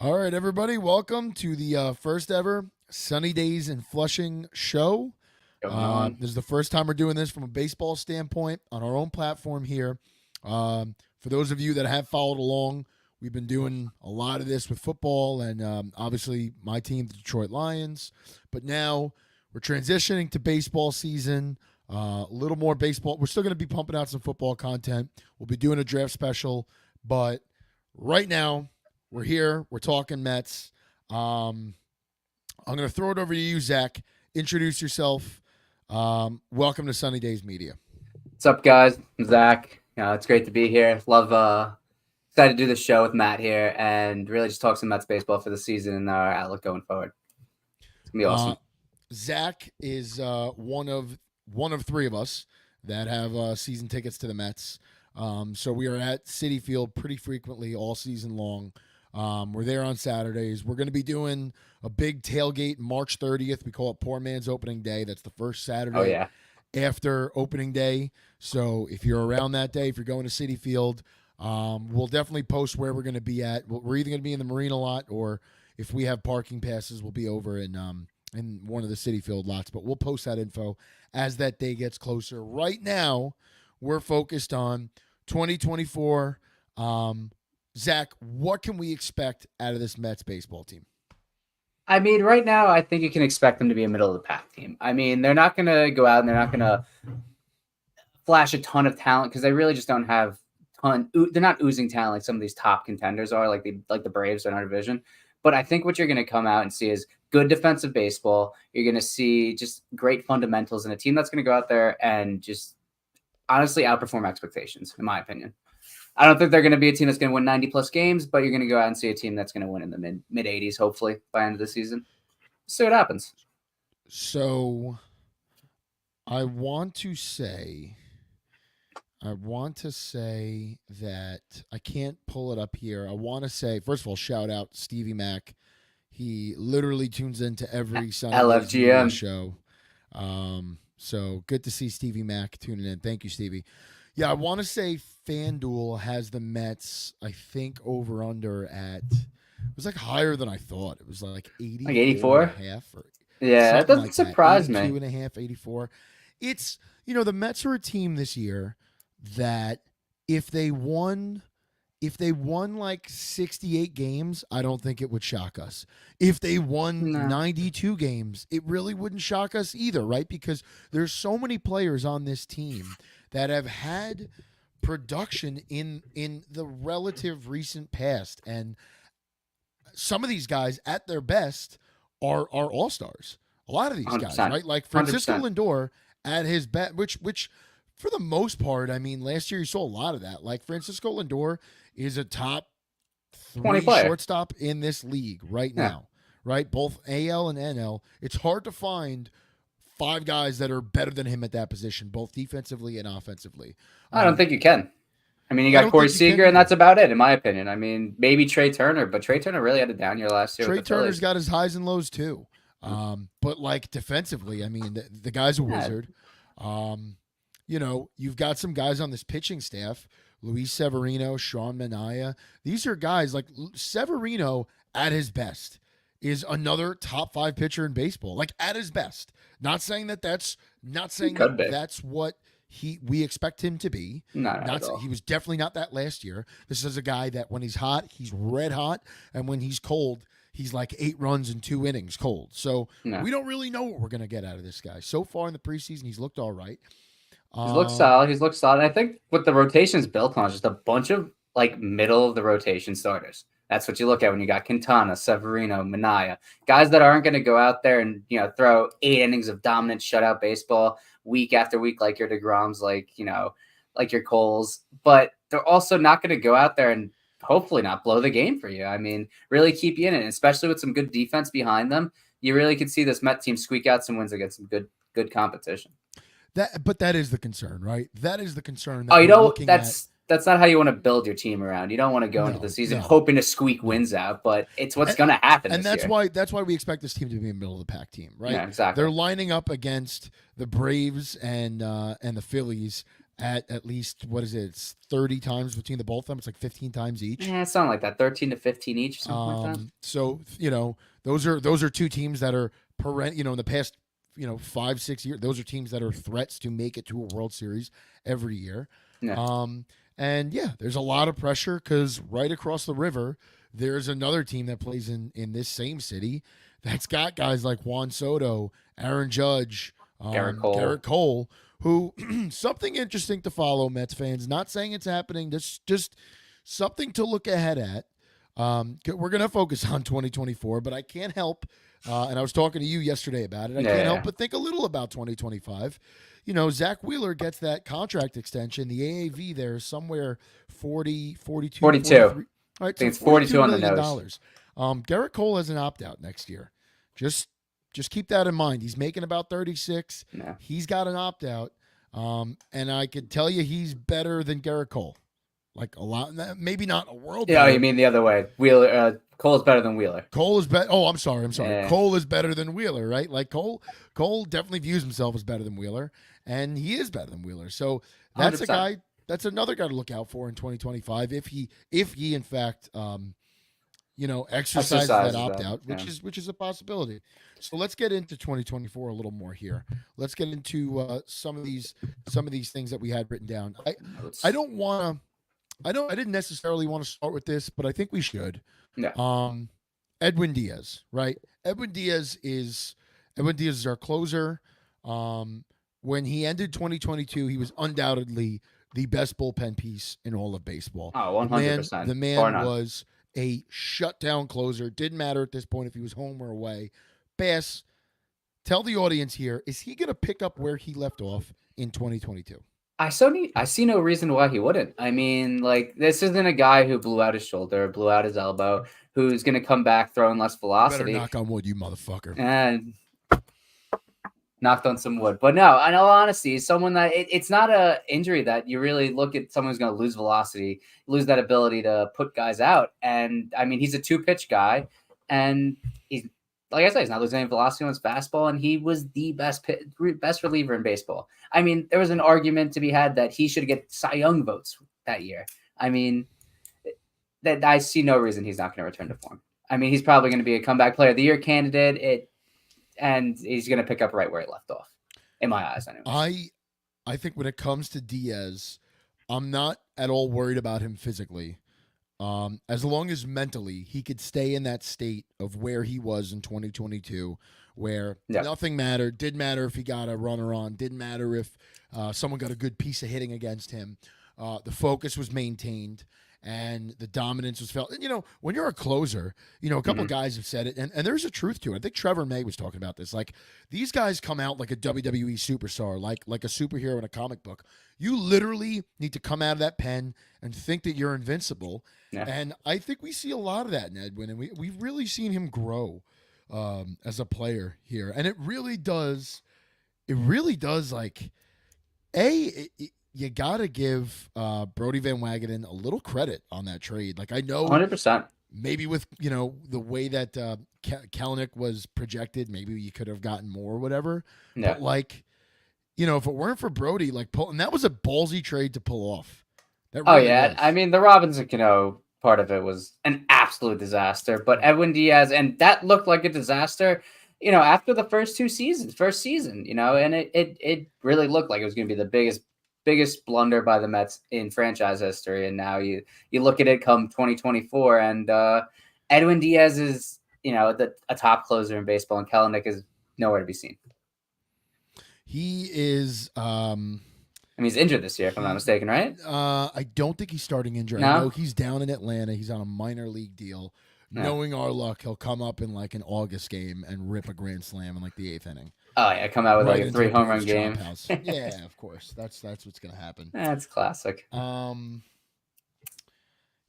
All right, everybody, welcome to the first ever Sunny Days in Flushing show. Going on. This is the first time we're doing this from a baseball standpoint on our own platform here. For those of you that have followed along, we've been doing a lot of this with football and obviously my team, the Detroit Lions. But now we're transitioning to baseball season. A little more baseball. We're still going to be pumping out some football content. We'll be doing a draft special, but right now we're here. We're talking Mets. I'm going to throw it over to you, Zach. Introduce yourself. Welcome to Sunny Days Media. What's up, guys? I'm Zach. It's great to be here. Excited to do the show with Matt here and really just talk some Mets baseball for the season and our outlook going forward. It's gonna be awesome. Zach is one of three of us that have season tickets to the Mets. So we are at Citi Field pretty frequently all season long. We're there on Saturdays. We're going to be doing a big tailgate March 30th. We call it Poor Man's Opening Day. That's the first Saturday after opening day. So if you're around that day, if you're going to Citi Field, we'll definitely post where we're going to be at. We're either going to be in the Marina lot, or if we have parking passes, we'll be over in one of the Citi Field lots. But we'll post that info as that day gets closer. Right now, we're focused on 2024. Zach, what can we expect out of this Mets baseball team? I mean, right now, I think you can expect them to be a middle of the pack team. I mean, they're not going to go out and they're not going to flash a ton of talent because they really just don't have they're not oozing talent like some of these top contenders are, like the Braves in our division. But I think what you're going to come out and see is good defensive baseball. You're going to see just great fundamentals and a team that's going to go out there and just honestly outperform expectations, in my opinion. I don't think they're going to be a team that's going to win 90-plus games, but you're going to go out and see a team that's going to win in the mid-80s, hopefully, by the end of the season. See what happens. So I want to say that I can't pull it up here. I want to say, first of all, shout out Stevie Mack. He literally tunes into every Sunday LFGM show. So good to see Stevie Mack tuning in. Thank you, Stevie. Yeah, I want to say FanDuel has the Mets, I think, over under at, it was like higher than I thought. It was like 80, like 84 and a half. Yeah, that doesn't like surprise that. me. 82 and a half, 84. It's, the Mets are a team this year that if they won like 68 games, I don't think it would shock us. If they won 92 games, it really wouldn't shock us either, right? Because there's so many players on this team that have had production in the relative recent past, and some of these guys at their best are all-stars. A lot of these 100%. guys, right? Like Francisco 100%. Lindor at his best, which for the most part, I mean, last year you saw a lot of that. Like Francisco Lindor is a top 3 shortstop in this league right now, right? Both AL and NL. It's hard to find 5 guys that are better than him at that position, both defensively and offensively. I don't think you can. I mean, you got Corey Seager, and that's about it, in my opinion. I mean, maybe Trey Turner, but Trey Turner really had a down year last year. Trey Turner's got his highs and lows too. But like defensively, I mean, the guy's a wizard. You've got some guys on this pitching staff, Luis Severino, Sean Manaea. These are guys like Severino at his best is another top 5 pitcher in baseball, like at his best. Not saying that's what we expect him to be. He was definitely not that last year. This is a guy that when he's hot, he's red hot, and when he's cold, he's like 8 runs in 2 innings cold. So we don't really know what we're going to get out of this guy. So far in the preseason, he's looked all right. He's looked solid. And I think what the rotation's built on is just a bunch of like middle of the rotation starters. That's what you look at when you got Quintana, Severino, Manaea, guys that aren't going to go out there and throw 8 innings of dominant shutout baseball week after week like your DeGroms, like your Coles, but they're also not going to go out there and hopefully not blow the game for you. I mean, really keep you in it, especially with some good defense behind them. You really could see this Met team squeak out some wins against some good competition. But that is the concern, right? That is the concern. That's not how you want to build your team around. You don't want to go into the season hoping to squeak wins out, but it's what's going to happen. And that's why we expect this team to be a middle of the pack team, right? Yeah, exactly. They're lining up against the Braves and the Phillies at least, what is it? It's 30 times between the both of them. It's like 15 times each. Yeah, something like that. 13 to 15 each, something like that. So those are two teams that are in the past 5-6 years. Those are teams that are threats to make it to a World Series every year. Yeah. And yeah, there's a lot of pressure because right across the river, there's another team that plays in this same city that's got guys like Juan Soto, Aaron Judge, Garrett Cole, who something interesting to follow, Mets fans. Not saying it's happening, just something to look ahead at. We're going to focus on 2024, but I can't help, and I was talking to you yesterday about it, I can't help but think a little about 2025. Zach Wheeler gets that contract extension. The AAV there is somewhere 42. 42. All right, I think it's 42 on the nose. Garrett Cole has an opt-out next year. Just keep that in mind. He's making about 36. Yeah. He's got an opt-out, and I could tell you he's better than Garrett Cole. Like a lot, maybe not a world. Yeah, you mean the other way. Wheeler, Cole is better than Wheeler. Cole is better. Oh, I'm sorry. Yeah. Cole is better than Wheeler, right? Like Cole definitely views himself as better than Wheeler, and he is better than Wheeler. So that's 100%. A guy. That's another guy to look out for in 2025 if he in fact exercises that opt out, which is a possibility. So let's get into 2024 a little more here. Let's get into some of these things that we had written down. I didn't necessarily want to start with this, but I think we should. Yeah. Edwin Diaz, right? Edwin Diaz is our closer. When he ended 2022, he was undoubtedly the best bullpen piece in all of baseball. Oh, 100%. The man was a shutdown closer. Didn't matter at this point if he was home or away. Bass, tell the audience here, is he going to pick up where he left off in 2022? I see no reason why he wouldn't. I mean, like, this isn't a guy who blew out his shoulder, blew out his elbow, who's going to come back throwing less velocity. You better knock on wood, you motherfucker. And knocked on some wood. But no, in all honesty, someone that it's not a injury that you really look at someone who's going to lose velocity, lose that ability to put guys out. And I mean, he's a 2-pitch guy, and he's, like I said, he's not losing any velocity on his fastball, and he was the best reliever in baseball. I mean, there was an argument to be had that he should get Cy Young votes that year. I mean, that I see no reason he's not going to return to form. I mean, he's probably going to be a comeback player of the year candidate. And he's going to pick up right where he left off, in my eyes, anyway. I think when it comes to Diaz, I'm not at all worried about him physically. As long as mentally he could stay in that state of where he was in 2022, where nothing mattered. Didn't matter if he got a runner on. Didn't matter if someone got a good piece of hitting against him. The focus was maintained. And the dominance was felt. And, when you're a closer, a couple guys have said it, and there's a truth to it. I think Trevor May was talking about this. Like, these guys come out like a WWE superstar, like a superhero in a comic book. You literally need to come out of that pen and think that you're invincible. Yeah. And I think we see a lot of that in Edwin, and we've really seen him grow as a player here. And it really does, like, you got to give Brody Van Wagenen a little credit on that trade. Like, I know 100%. Maybe with, the way that Kelenic was projected, maybe you could have gotten more or whatever. Yeah. But, like, if it weren't for Brody, like, and that was a ballsy trade to pull off. Really was. I mean, the Robinson Cano part of it was an absolute disaster. But Edwin Diaz, and that looked like a disaster, after the first season, and it really looked like it was going to be the biggest blunder by the Mets in franchise history. And now you look at it come 2024, and Edwin Diaz is, a top closer in baseball, and Kelenic is nowhere to be seen. He is, he's injured this year, if I'm not mistaken, right? I don't think he's starting injured. No? I know he's down in Atlanta. He's on a minor league deal. No. Knowing our luck, he'll come up in like an August game and rip a grand slam in like the 8th inning. Oh yeah, come out with like a 3 home run game. Yeah, of course. That's what's gonna happen. That's classic.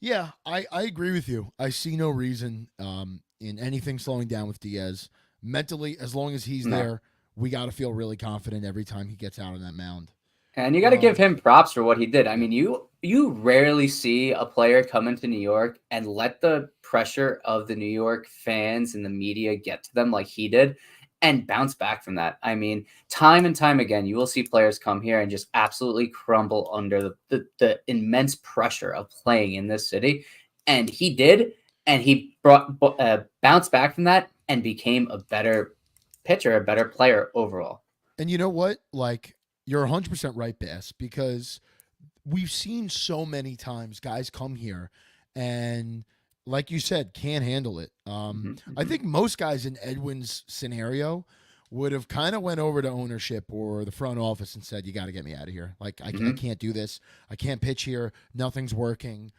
Yeah, I agree with you. I see no reason in anything slowing down with Diaz. Mentally, as long as he's there, we got to feel really confident every time he gets out on that mound. And you got to give him props for what he did. I mean, you rarely see a player come into New York and let the pressure of the New York fans and the media get to them like he did. and bounce back from that. I mean, time and time again, you will see players come here and just absolutely crumble under the immense pressure of playing in this city. And he did, and he bounced back from that and became a better pitcher, a better player overall. And you know what? Like, you're 100% right, Bass, because we've seen so many times guys come here and, like you said, can't handle it. I think most guys in Edwin's scenario would have kind of went over to ownership or the front office and said, "You got to get me out of here. Like, I can't do this. I can't pitch here. Nothing's working."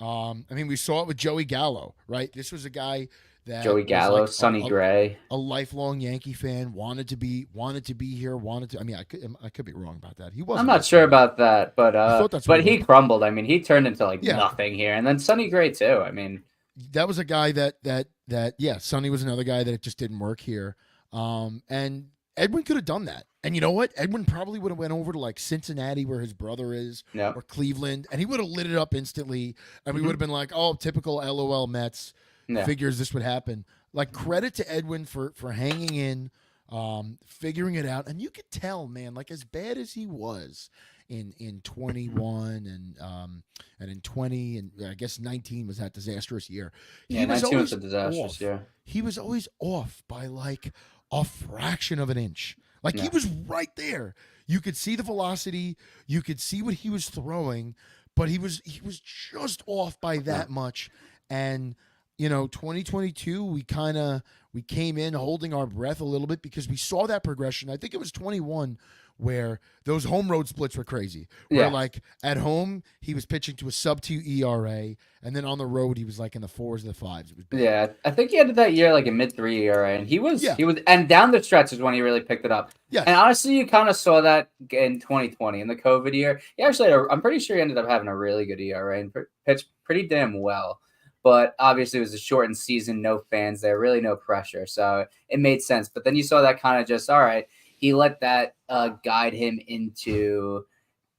I mean, we saw it with Joey Gallo, right? This was a guy that Joey Gallo, like Sonny Gray, a lifelong Yankee fan, wanted to be here, wanted to. I mean, I could be wrong about that. He wasn't. I'm not sure about that, but that's what he crumbled. I mean, he turned into like Yeah. nothing here, and then Sonny Gray too. I mean, that was a guy that yeah, Sonny was another guy that it just didn't work here. And Edwin could have done that. And you know what? Edwin probably would have went over to like Cincinnati where his brother is, Yep. or Cleveland, and he would have lit it up instantly. And we would have been like, "Oh, typical LOL Mets." Yeah. Figures this would happen. Like, credit to Edwin for hanging in, figuring it out. And you could tell, man, like, as bad as he was in 21 and in 20 and I guess 19 was that disastrous year. Yeah, 19 was a disastrous year. He was always off by like a fraction of an inch. Like, he was right there. You could see the velocity, you could see what he was throwing, but he was just off by that much. And 2022, we came in holding our breath a little bit because we saw that progression. I think it was 21 where those home road splits were crazy. Where like at home he was pitching to a sub-2 ERA, and then on the road he was like in the 4s or the 5s. It was bad. Yeah, I think he ended that year like a mid-3 ERA, and he was, and down the stretch is when he really picked it up. Yes. And honestly, you kind of saw that in 2020 in the COVID year. He actually, I'm pretty sure he ended up having a really good ERA and pitched pretty damn well. But obviously, it was a shortened season, no fans there, really no pressure, so it made sense. But then you saw that kind of just, all right, he let that guide him into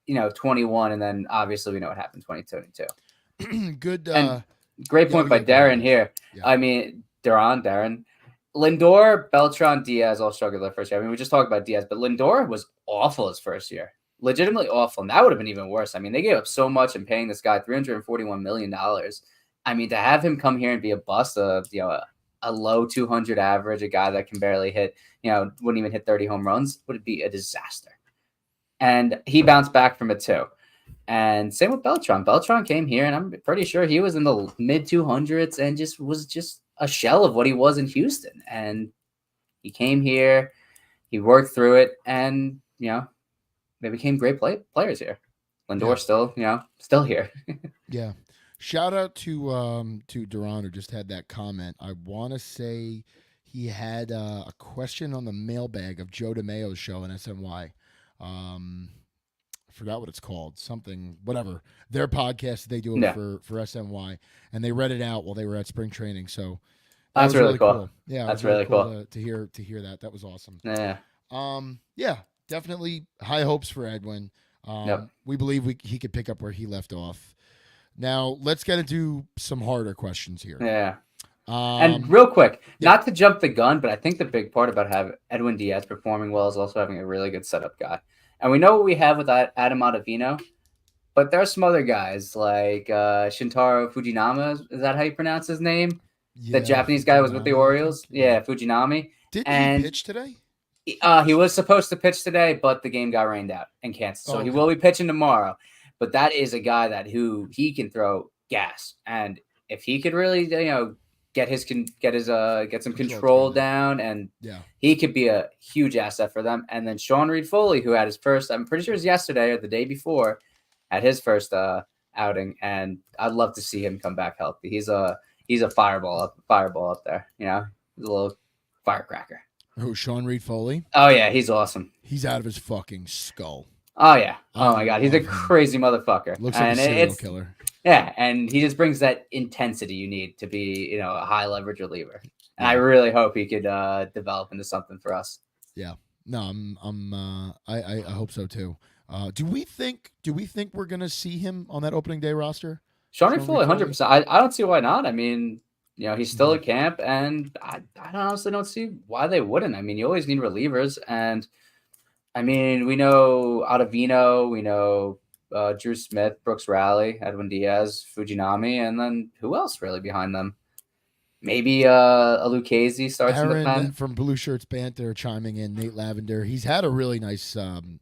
21, and then obviously we know what happened 2022. Good. Great point by Darren here. Yeah. I mean, Darren. Lindor, Beltran, Diaz all struggled their first year. I mean, we just talked about Diaz, but Lindor was awful his first year. Legitimately awful. And that would have been even worse. I mean, they gave up so much in paying this guy $341 million. I mean, to have him come here and be a bust of, a low 200 average, a guy that can barely hit, wouldn't even hit 30 home runs, would be a disaster. And he bounced back from it too. And same with Beltran. Beltran came here, and I'm pretty sure he was in the mid 200s and was a shell of what he was in Houston. And he came here, he worked through it, and they became great players here. Lindor still here. Yeah. Shout out to Duran, who just had that comment. I want to say he had a question on the mailbag of Joe DeMayo's show on SNY. Forgot what it's called. Something, whatever. Their podcast, they do it for SNY, and they read it out while they were at spring training. So that's really cool. Yeah, that's really cool to hear that. That was awesome. Yeah. Yeah, definitely high hopes for Edwin. We believe he could pick up where he left off. Now, let's get into some harder questions here. Yeah. And real quick, not to jump the gun, but I think the big part about having Edwin Diaz performing well is also having a really good setup guy. And we know what we have with Adam Ottavino, but there are some other guys like Shintaro Fujinami. Is that how you pronounce his name? Yeah, the Japanese guy was with the Orioles. Yeah, Fujinami. Didn't he pitch today? He was supposed to pitch today, but the game got rained out and canceled. So he will be pitching tomorrow. But that is a guy he can throw gas, and if he could really get some control down, and he could be a huge asset for them. And then Sean Reed Foley, who had his first, I'm pretty sure it was yesterday or the day before, had his first outing, and I'd love to see him come back healthy. He's a fireball up there, he's a little firecracker. Who, Sean Reed Foley? Oh yeah, he's awesome. He's out of his fucking skull. Oh yeah. Oh my God, he's a crazy motherfucker. Looks like a serial killer. Yeah, and he just brings that intensity you need to be, a high leverage reliever. And I really hope he could develop into something for us. Yeah. No, I hope so too. Do we think we're gonna see him on that opening day roster? Sean Reed Foley, 100%. I don't see why not. I mean, He's still at camp, and I honestly don't see why they wouldn't. I mean, you always need relievers, and I mean, we know Ottavino, we know Drew Smith, Brooks Raleigh, Edwin Diaz, Fujinami, and then who else really behind them? Maybe a Lucchese starts in the Aaron pen. from Blue Shirts Banter chiming in. Nate Lavender. He's had a really nice. Spring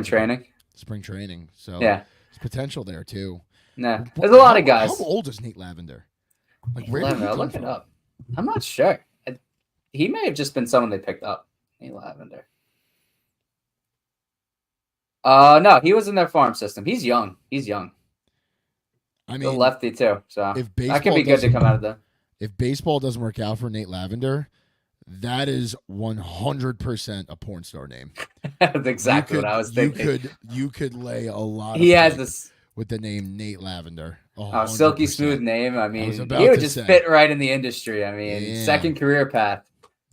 training. Spring training. So Yeah. there's potential there too. Nah. There's a lot of How guys. old is Nate Lavender? Like, Nate where did he Lavender, I'll come look it from? up. I'm not sure. He may have just been someone they picked up. Nate Lavender. No, he was in their farm system. He's young. I The mean, lefty too. So if that could baseball be good to doesn't come out of the. if baseball doesn't work out for Nate Lavender, that is 100% a porn star name. That's exactly what I was thinking. You could lay a lot. He of has pipe this with the name Nate Lavender. silky 100%. smooth name. I mean, was he about would to just say. fit right in the industry. I mean, Yeah. second career path.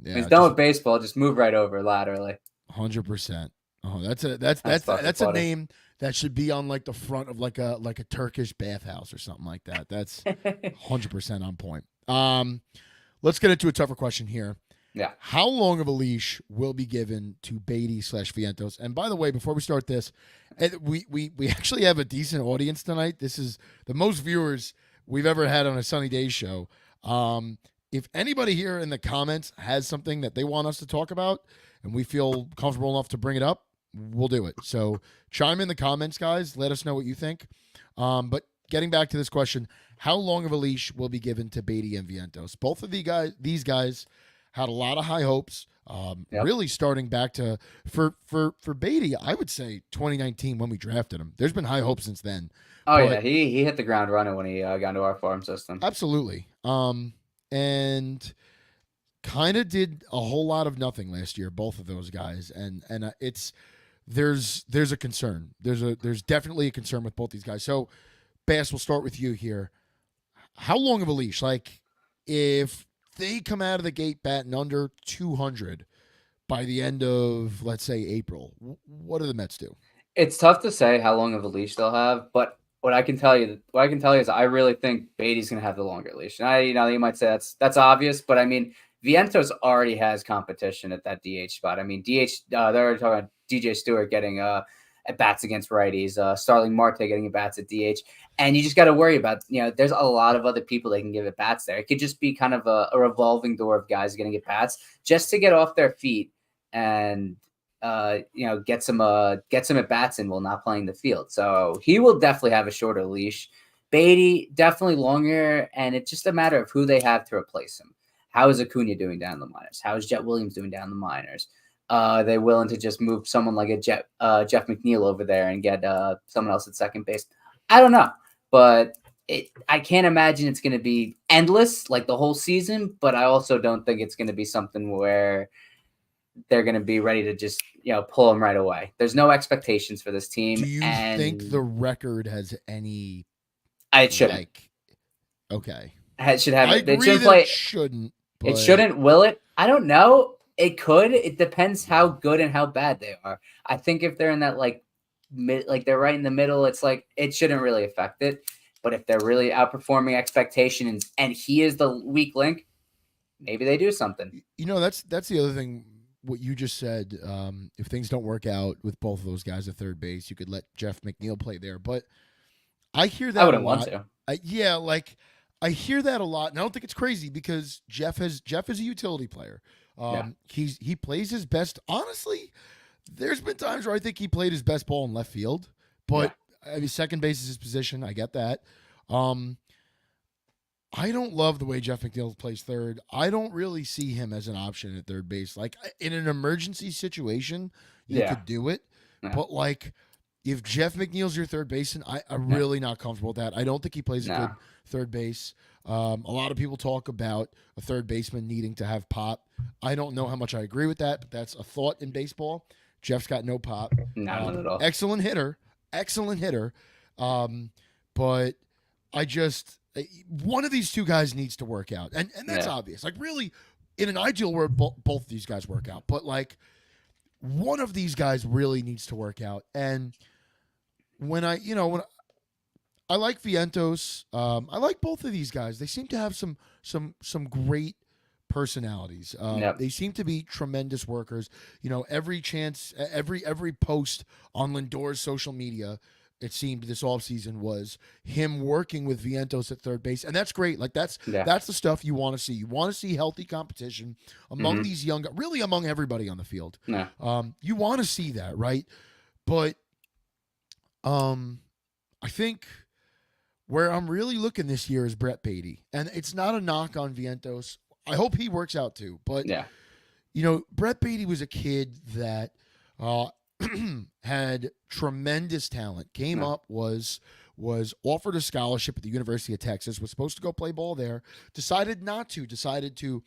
Yeah, He's done with baseball. Just move right over laterally. 100%. Oh, that's fucking a funny. name that should be on like the front of like a Turkish bathhouse or something like that. That's 100% on point. Let's get into a tougher question here. Yeah. How long of a leash will be given to Beatty/Vientos? And by the way, before we start this, we actually have a decent audience tonight. This is the most viewers we've ever had on a Sunny Days show. If anybody here in the comments has something that they want us to talk about and we feel comfortable enough to bring it up, we'll do it. So chime in the comments, guys. Let us know what you think. But getting back to this question, how long of a leash will be given to Beatty and Vientos? Both of these guys had a lot of high hopes. Really starting back to for Beatty, I would say 2019 when we drafted him. There's been high hopes since then. Yeah, he hit the ground running when he got into our farm system. Absolutely. And kind of did a whole lot of nothing last year, both of those guys, and there's a concern. There's definitely a concern with both these guys. So, Bass, we'll start with you here. How long of a leash? Like, if they come out of the gate batting under 200 by the end of, let's say, April, what do the Mets do? It's tough to say how long of a leash they'll have, but what I can tell you is I really think Beatty's going to have the longer leash. And you might say that's obvious, but I mean, Vientos already has competition at that DH spot. I mean, DH, they're already talking about DJ Stewart getting at bats against righties, Starling Marte getting at bats at DH. And you just got to worry about, there's a lot of other people they can give at bats there. It could just be kind of a revolving door of guys getting at bats just to get off their feet and get some at bats in while not playing the field. So he will definitely have a shorter leash. Beatty definitely longer, and it's just a matter of who they have to replace him. How is Acuna doing down the minors? How is Jet Williams doing down the minors? Are they willing to just move someone like a Jeff McNeil over there and get someone else at second base? I don't know, but I can't imagine it's going to be endless like the whole season. But I also don't think it's going to be something where they're going to be ready to just pull them right away. There's no expectations for this team. Do you think the record has any? It shouldn't. Okay. It should have. I agree it shouldn't that play. It shouldn't. It shouldn't. Will it? I don't know. It could. It depends how good and how bad they are. I think if they're in that they're right in the middle, it's like it shouldn't really affect it. But if they're really outperforming expectations and he is the weak link, maybe they do something. That's the other thing. What you just said, if things don't work out with both of those guys at third base, you could let Jeff McNeil play there. But I hear that I wouldn't a lot. want to. I hear that a lot, and I don't think it's crazy because Jeff is a utility player. He plays his best. Honestly, there's been times where I think he played his best ball in left field, but I mean, second base is his position. I get that. I don't love the way Jeff McNeil plays third. I don't really see him as an option at third base. Like in an emergency situation, you could do it. Yeah. But like if Jeff McNeil's your third baseman, I'm really not comfortable with that. I don't think he plays a good third base. A lot of people talk about a third baseman needing to have pop. I don't know how much I agree with that, but that's a thought in baseball. Jeff's got no pop. Not at all. Excellent hitter. But I just one of these two guys needs to work out, and that's obvious. Like really, in an ideal world, both of these guys work out, but like one of these guys really needs to work out. And when I like Vientos. I like both of these guys. They seem to have some great personalities. Yep. They seem to be tremendous workers. Every chance, every post on Lindor's social media, it seemed this offseason was him working with Vientos at third base, and that's great. Like Yeah. that's the stuff you want to see. You want to see healthy competition among Mm-hmm. these young, really among everybody on the field. Yeah. You want to see that, right? But um, I think where I'm really looking this year is Brett Beatty, and it's not a knock on Vientos. I hope he works out too, but Yeah. Brett Beatty was a kid that uh, had tremendous talent. Came Yeah. up, was offered a scholarship at the University of Texas. Was supposed to go play ball there. Decided not to. Decided to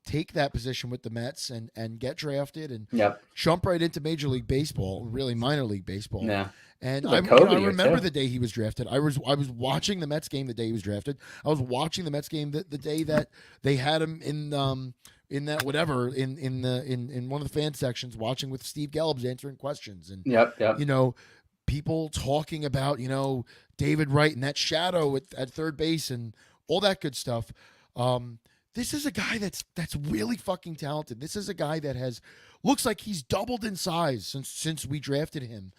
take that position with the Mets and get drafted and Yep. jump right into Major League Baseball, really minor league baseball. Yeah. And It was a I COVID year remember too. the day he was drafted. I was watching the Mets game the day he was drafted. I was watching the Mets game the day that they had him in that whatever in one of the fan sections watching with Steve Gelbs answering questions and Yep. Yep. you know people talking about David Wright and that shadow at third base and all that good stuff. This is a guy that's really fucking talented. This is a guy that looks like he's doubled in size since we drafted him.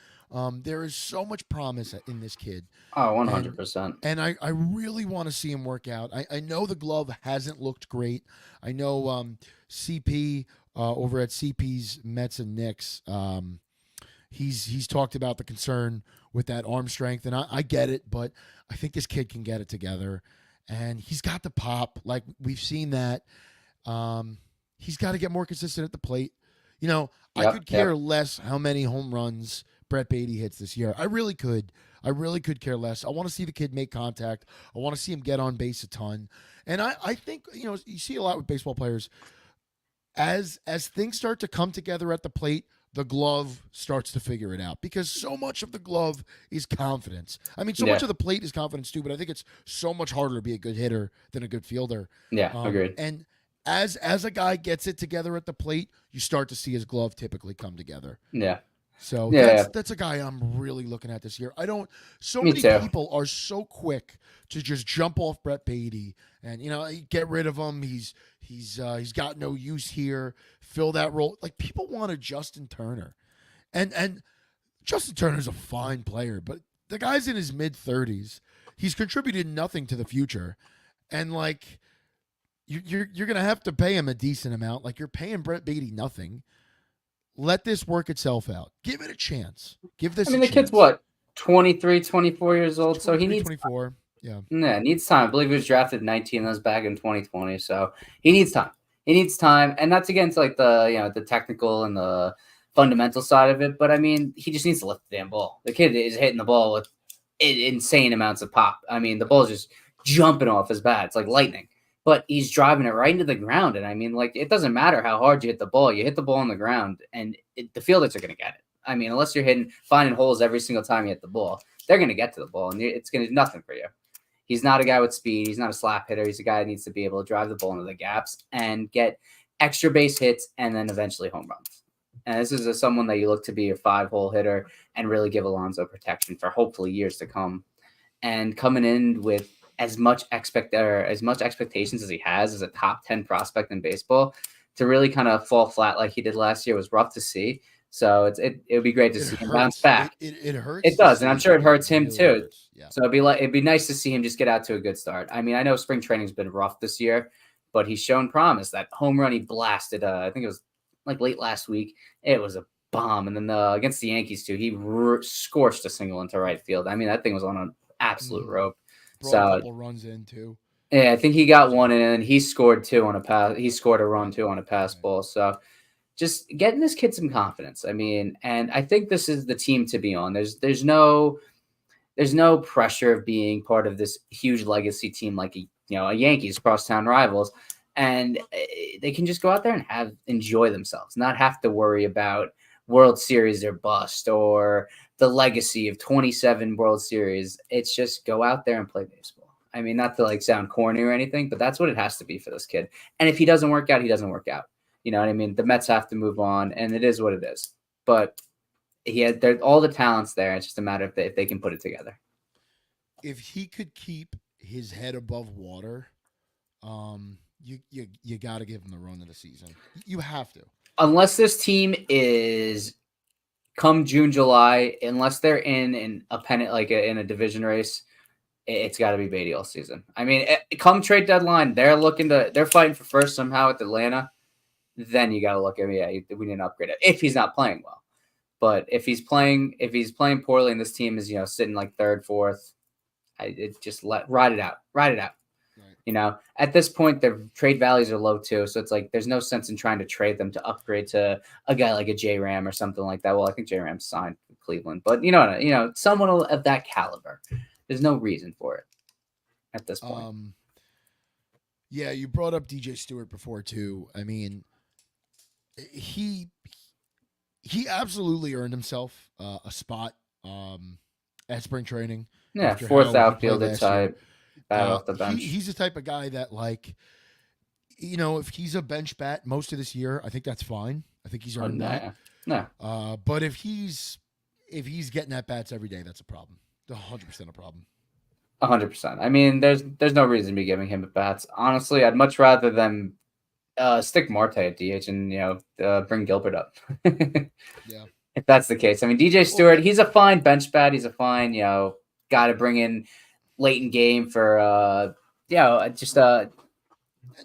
There is so much promise in this kid, Oh, and 100%. I really want to see him work out. I know the glove hasn't looked great. I know CP over at CP's Mets and Knicks. He's talked about the concern with that arm strength, and I get it, but I think this kid can get it together, and he's got the pop. Like we've seen that. He's got to get more consistent at the plate. I Yep. could care Yep. less how many home runs Brett Beatty hits this year. I really could. I really could care less. I want to see the kid make contact. I want to see him get on base a ton. And I think, you see a lot with baseball players. As things start to come together at the plate, the glove starts to figure it out because so much of the glove is confidence. I mean, so much Yeah. of the plate is confidence too, but I think it's so much harder to be a good hitter than a good fielder. Yeah. Agreed. And as a guy gets it together at the plate, you start to see his glove typically come together. Yeah. So Yeah. Yeah. that's a guy I'm really looking at this year. I don't. So Me many too. people are so quick to just jump off Brett Beatty and get rid of him. He's got no use here. Fill that role. Like people wanted Justin Turner, and Justin Turner's a fine player, but the guy's in his mid-30s. He's contributed nothing to the future, and like you're gonna have to pay him a decent amount. Like you're paying Brett Beatty nothing. Let this work itself out. Give it a chance. Give this I mean, a the chance. kid's what, 23, 24 years old, so he 23, needs 24. Yeah. yeah, needs time. I believe he was drafted 19 and was back in 2020, so he needs time. He needs time, and that's against like the technical and the fundamental side of it. But I mean, he just needs to lift the damn ball. The kid is hitting the ball with insane amounts of pop. I mean, the ball's just jumping off his bat. It's like lightning. But he's driving it right into the ground. And I mean, like, it doesn't matter how hard you hit the ball. You hit the ball on the ground, and the fielders are going to get it. I mean, unless you're finding holes every single time you hit the ball, they're going to get to the ball, and it's going to do nothing for you. He's not a guy with speed. He's not a slap hitter. He's a guy that needs to be able to drive the ball into the gaps and get extra base hits and then eventually home runs. And this is someone that you look to be a 5-hole hitter and really give Alonso protection for hopefully years to come. And coming in with as much expectations as he has as a top 10 prospect in baseball, to really kind of fall flat like he did last year was rough to see. So it would be great to see him bounce back. It hurts. It does, and I'm sure it hurts him really too. hurts. Yeah. So it'd be nice to see him just get out to a good start. I mean, I know spring training's been rough this year, but he's shown promise. That home run he blasted, I think it was like late last week. It was a bomb, and then against the Yankees too, he scorched a single into right field. I mean, that thing was on an absolute rope. Brought So a couple runs in too. yeah, I think he got one in, and he scored two on a pass. He scored a run too on a pass ball. So just getting this kid some confidence. I mean, and I think this is the team to be on. There's no pressure of being part of this huge legacy team like a Yankees crosstown rivals, and they can just go out there and enjoy themselves, not have to worry about World Series or bust or the legacy of 27 World Series. It's just go out there and play baseball. I mean, not to like sound corny or anything, but that's what it has to be for this kid. And if he doesn't work out, he doesn't work out. You know what I mean? The Mets have to move on, and it is what it is. But all the talent's there. It's just a matter of if they can put it together. if he could keep his head above water, you got to give him the run of the season. You have to. Unless this team is come June, July, unless they're in a pennant, like in a division race, it's got to be Beatty all season. I mean, come trade deadline, they're fighting for first somehow with Atlanta. Then you got to look at we need to upgrade it if he's not playing well. But if he's playing poorly, and this team is sitting like third, fourth, just ride it out. Right. At this point, their trade values are low too, so it's like there's no sense in trying to trade them to upgrade to a guy like a J Ram or something like that. Well, I think J Ram's signed with Cleveland, but someone of that caliber. There's no reason for it at this point. Yeah, you brought up DJ Stewart before too. I mean, he absolutely earned himself a spot at spring training. Yeah, fourth outfielder type, bat off the bench. He's the type of guy that, like, if he's a bench bat most of this year, I think that's fine. I think he's earned that. No. But if he's getting at bats every day, that's a problem. 100% a problem. 100%. I mean, there's no reason to be giving him at bats. Honestly, I'd much rather them stick Marte at DH and bring Gilbert up. Yeah. If that's the case. I mean, DJ Stewart, he's a fine bench bat. He's a fine, guy to bring in late in game for just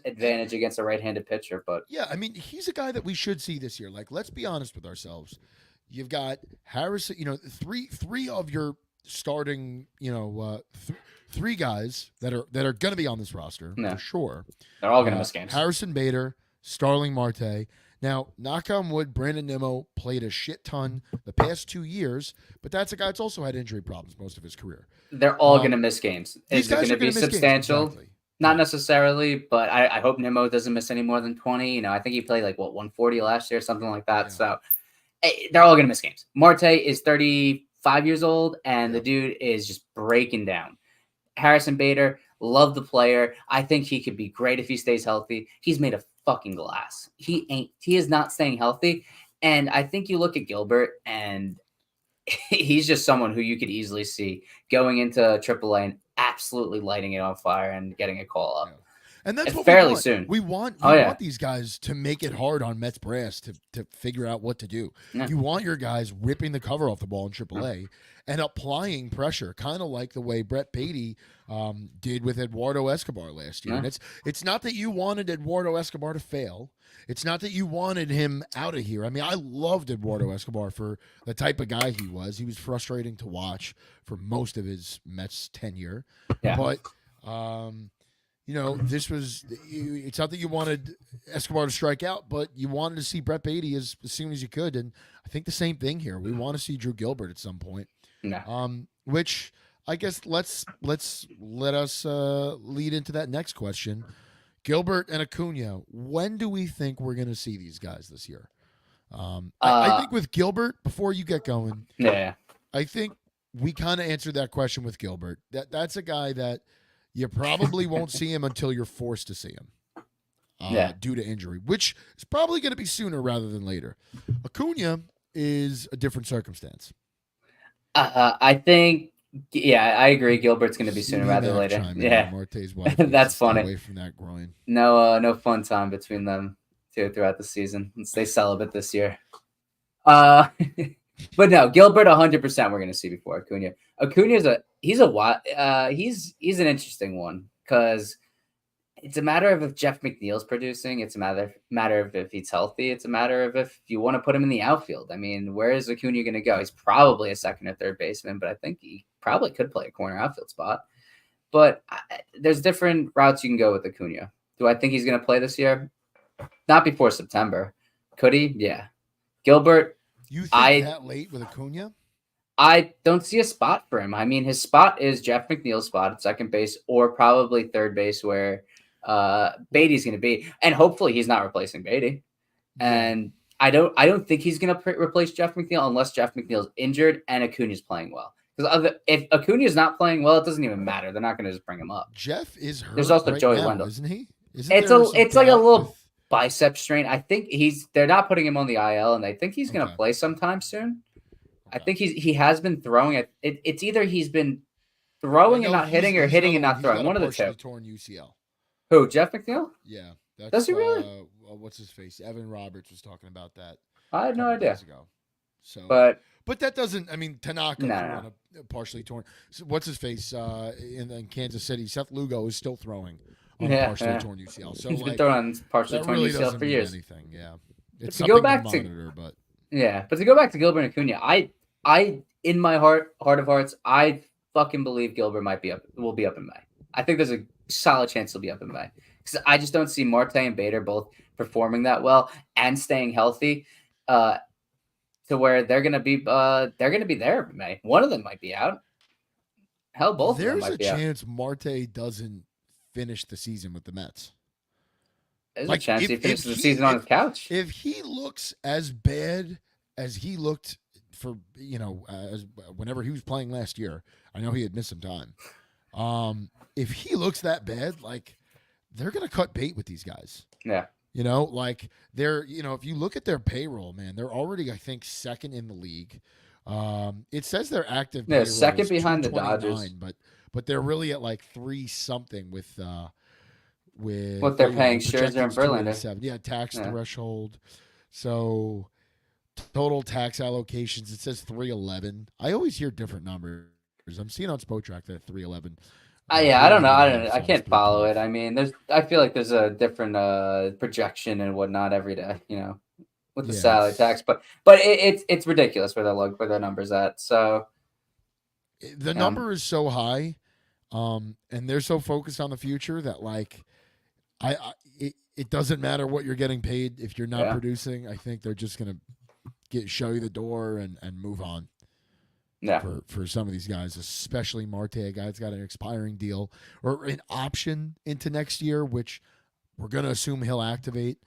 advantage against a right-handed pitcher. But yeah, I mean, he's a guy that we should see this year. Like, let's be honest with ourselves. You've got Harrison, three of your starting, three guys that are going to be on this roster for sure. They're all going to miss games. Harrison Bader, Starling Marte. Now, knock on wood, Brandon Nimmo played a shit ton the past 2 years, but that's a guy that's also had injury problems most of his career. They're all going to miss games. Is it going to be substantial? Exactly. Not necessarily, but I hope Nimmo doesn't miss any more than 20. I think he played 140 last year, something like that. Yeah. So they're all going to miss games. Marte is 35 years old, and the dude is just breaking down. Harrison Bader, love the player. I think he could be great if he stays healthy. He's made of fucking glass. He is not staying healthy. And I think you look at Gilbert, and he's just someone who you could easily see going into AAA and absolutely lighting it on fire and getting a call up. Yeah. And that's what fairly soon. We want these guys to make it hard on Mets brass to figure out what to do. Yeah. You want your guys ripping the cover off the ball in AAA and applying pressure, kind of like the way Brett Beatty did with Eduardo Escobar last year. Yeah. And it's not that you wanted Eduardo Escobar to fail. It's not that you wanted him out of here. I mean, I loved Eduardo Escobar for the type of guy he was. He was frustrating to watch for most of his Mets tenure. Yeah. But it's not that you wanted Escobar to strike out, but you wanted to see Brett Beatty as soon as you could. And I think the same thing here. We want to see Drew Gilbert at some point. No. Which I guess let us lead into that next question. Gilbert and Acuna, when do we think we're going to see these guys this year? I think with Gilbert, before you get going, I think we kind of answered that question with Gilbert. That's a guy that you probably won't see him until you're forced to see him due to injury, which is probably going to be sooner rather than later. Acuna is a different circumstance. I think, I agree. Gilbert's going to be sooner rather than later. Yeah, Marte's wife. That's funny. Away from that groin. No fun time between them two throughout the season. Let's stay celibate this year. But no, Gilbert 100% we're going to see before Acuna. Acuna's he's an interesting one because it's a matter of if Jeff McNeil's producing. It's a matter of if he's healthy. It's a matter of if you want to put him in the outfield. I mean, where is Acuna going to go? He's probably a second or third baseman, but I think he probably could play a corner outfield spot. But there's different routes you can go with Acuna. Do I think he's going to play this year? Not before September. Could he? Yeah. Gilbert. You think that late with Acuna? I don't see a spot for him. I mean, his spot is Jeff McNeil's spot at second base or probably third base where Beatty's going to be. And hopefully he's not replacing Beatty. And I don't think he's going to replace Jeff McNeil unless Jeff McNeil's injured and Acuna's playing well. Because if Acuna's not playing well, it doesn't even matter. They're not going to just bring him up. Jeff is hurt. There's also right Joey now, Wendell, isn't he? It's like a little bicep strain. I think they're not putting him on the IL, and I think he's going to play sometime soon. I think he has been throwing it. It's either he's been I throwing and know not hitting, or he's hitting another and one. not He's throwing? got a One of the partially two. torn UCL. Who? Jeff McNeil? Yeah, Does that's he really? what's his face? Evan Roberts was talking about that I a had no couple idea. days ago. So, But but that doesn't. I mean, Tanaka's no, the no. one partially torn. So what's his face in Kansas City? Seth Lugo is still throwing on a partially torn UCL. So He's been like throwing on partially that torn really UCL doesn't for mean years. anything. Yeah, But it's to go something to back to monitor. But but to go back to Gilbert Acuna, I in my heart of hearts, I fucking believe Gilbert will be up in May. I think there's a solid chance he'll be up in May because I just don't see Marte and Bader both performing that well and staying healthy, to where they're gonna be there in May. One of them might be out. Hell, both of them there's might a be out. chance Marte doesn't finish the season with the Mets. There's Like a chance he if finishes the he season on his couch. if he looks as bad as he looked for as whenever he was playing last year, I know he had missed some time. If he looks that bad, like they're gonna cut bait with these guys. Yeah. Like they're if you look at their payroll, man, they're already I think second in the league. It says their active payroll Second is behind the 229, Dodgers. but they're really at like 3 something with What they're paying projected Scherzer and Verlander. 287. Yeah, tax Yeah. threshold. So total tax allocations, it says 311. I always hear different numbers. I'm seeing on Spotrac that 311. I don't know. I sounds can't pretty follow tough. it. I mean, I feel like there's a different projection and whatnot every day, with the Yeah, salary tax. But it's ridiculous where their numbers at. So the number is so high, and they're so focused on the future that like it doesn't matter what you're getting paid if you're not producing. I think they're just gonna show you the door and move on. Yeah. For some of these guys, especially Marte, a guy that's got an expiring deal or an option into next year, which we're gonna assume he'll activate.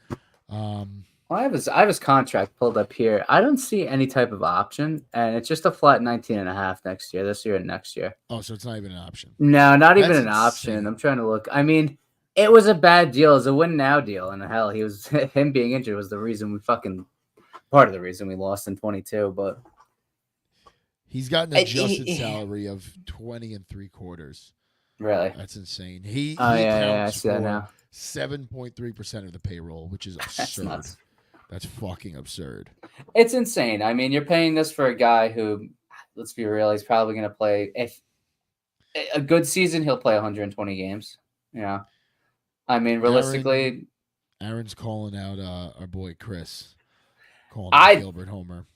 Well, I have his contract pulled up here. I don't see any type of option, and it's just a flat 19.5 next year, this year and next year. Oh, so it's not even an option. No, not even That's an option. insane. I'm trying to look. I mean, it was a bad deal. It was a win now deal, and hell, him being injured was the reason part of the reason we lost in 22. But he's got an adjusted salary of 20 3/4. Really, that's insane. He I counts see that for now. 7.3% of the payroll, which is absurd. That's fucking absurd. It's insane. I mean, you're paying this for a guy who, let's be real, he's probably going to play. If a good season, he'll play 120 games. Yeah. I mean, realistically, Aaron's calling out our boy Chris, calling out Gilbert Homer.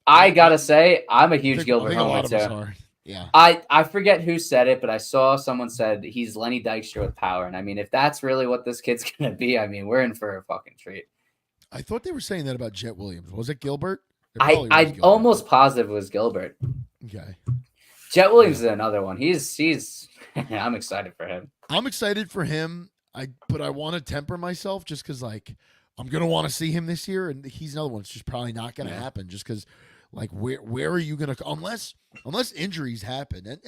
I gotta say, I'm a huge Gilbert I think Homer a lot too. of us are. Yeah. I forget who said it, but I saw someone said he's Lenny Dykstra with power. And I mean, if that's really what this kid's gonna be, I mean, we're in for a fucking treat. I thought they were saying that about Jet Williams. Was it Gilbert? I'm almost positive it was Gilbert. Okay. Jet Williams is another one. He's I'm excited for him. I'm excited for him. But I want to temper myself just because like I'm gonna want to see him this year, and he's another one. It's just probably not gonna happen just because like where are you gonna unless injuries happen, and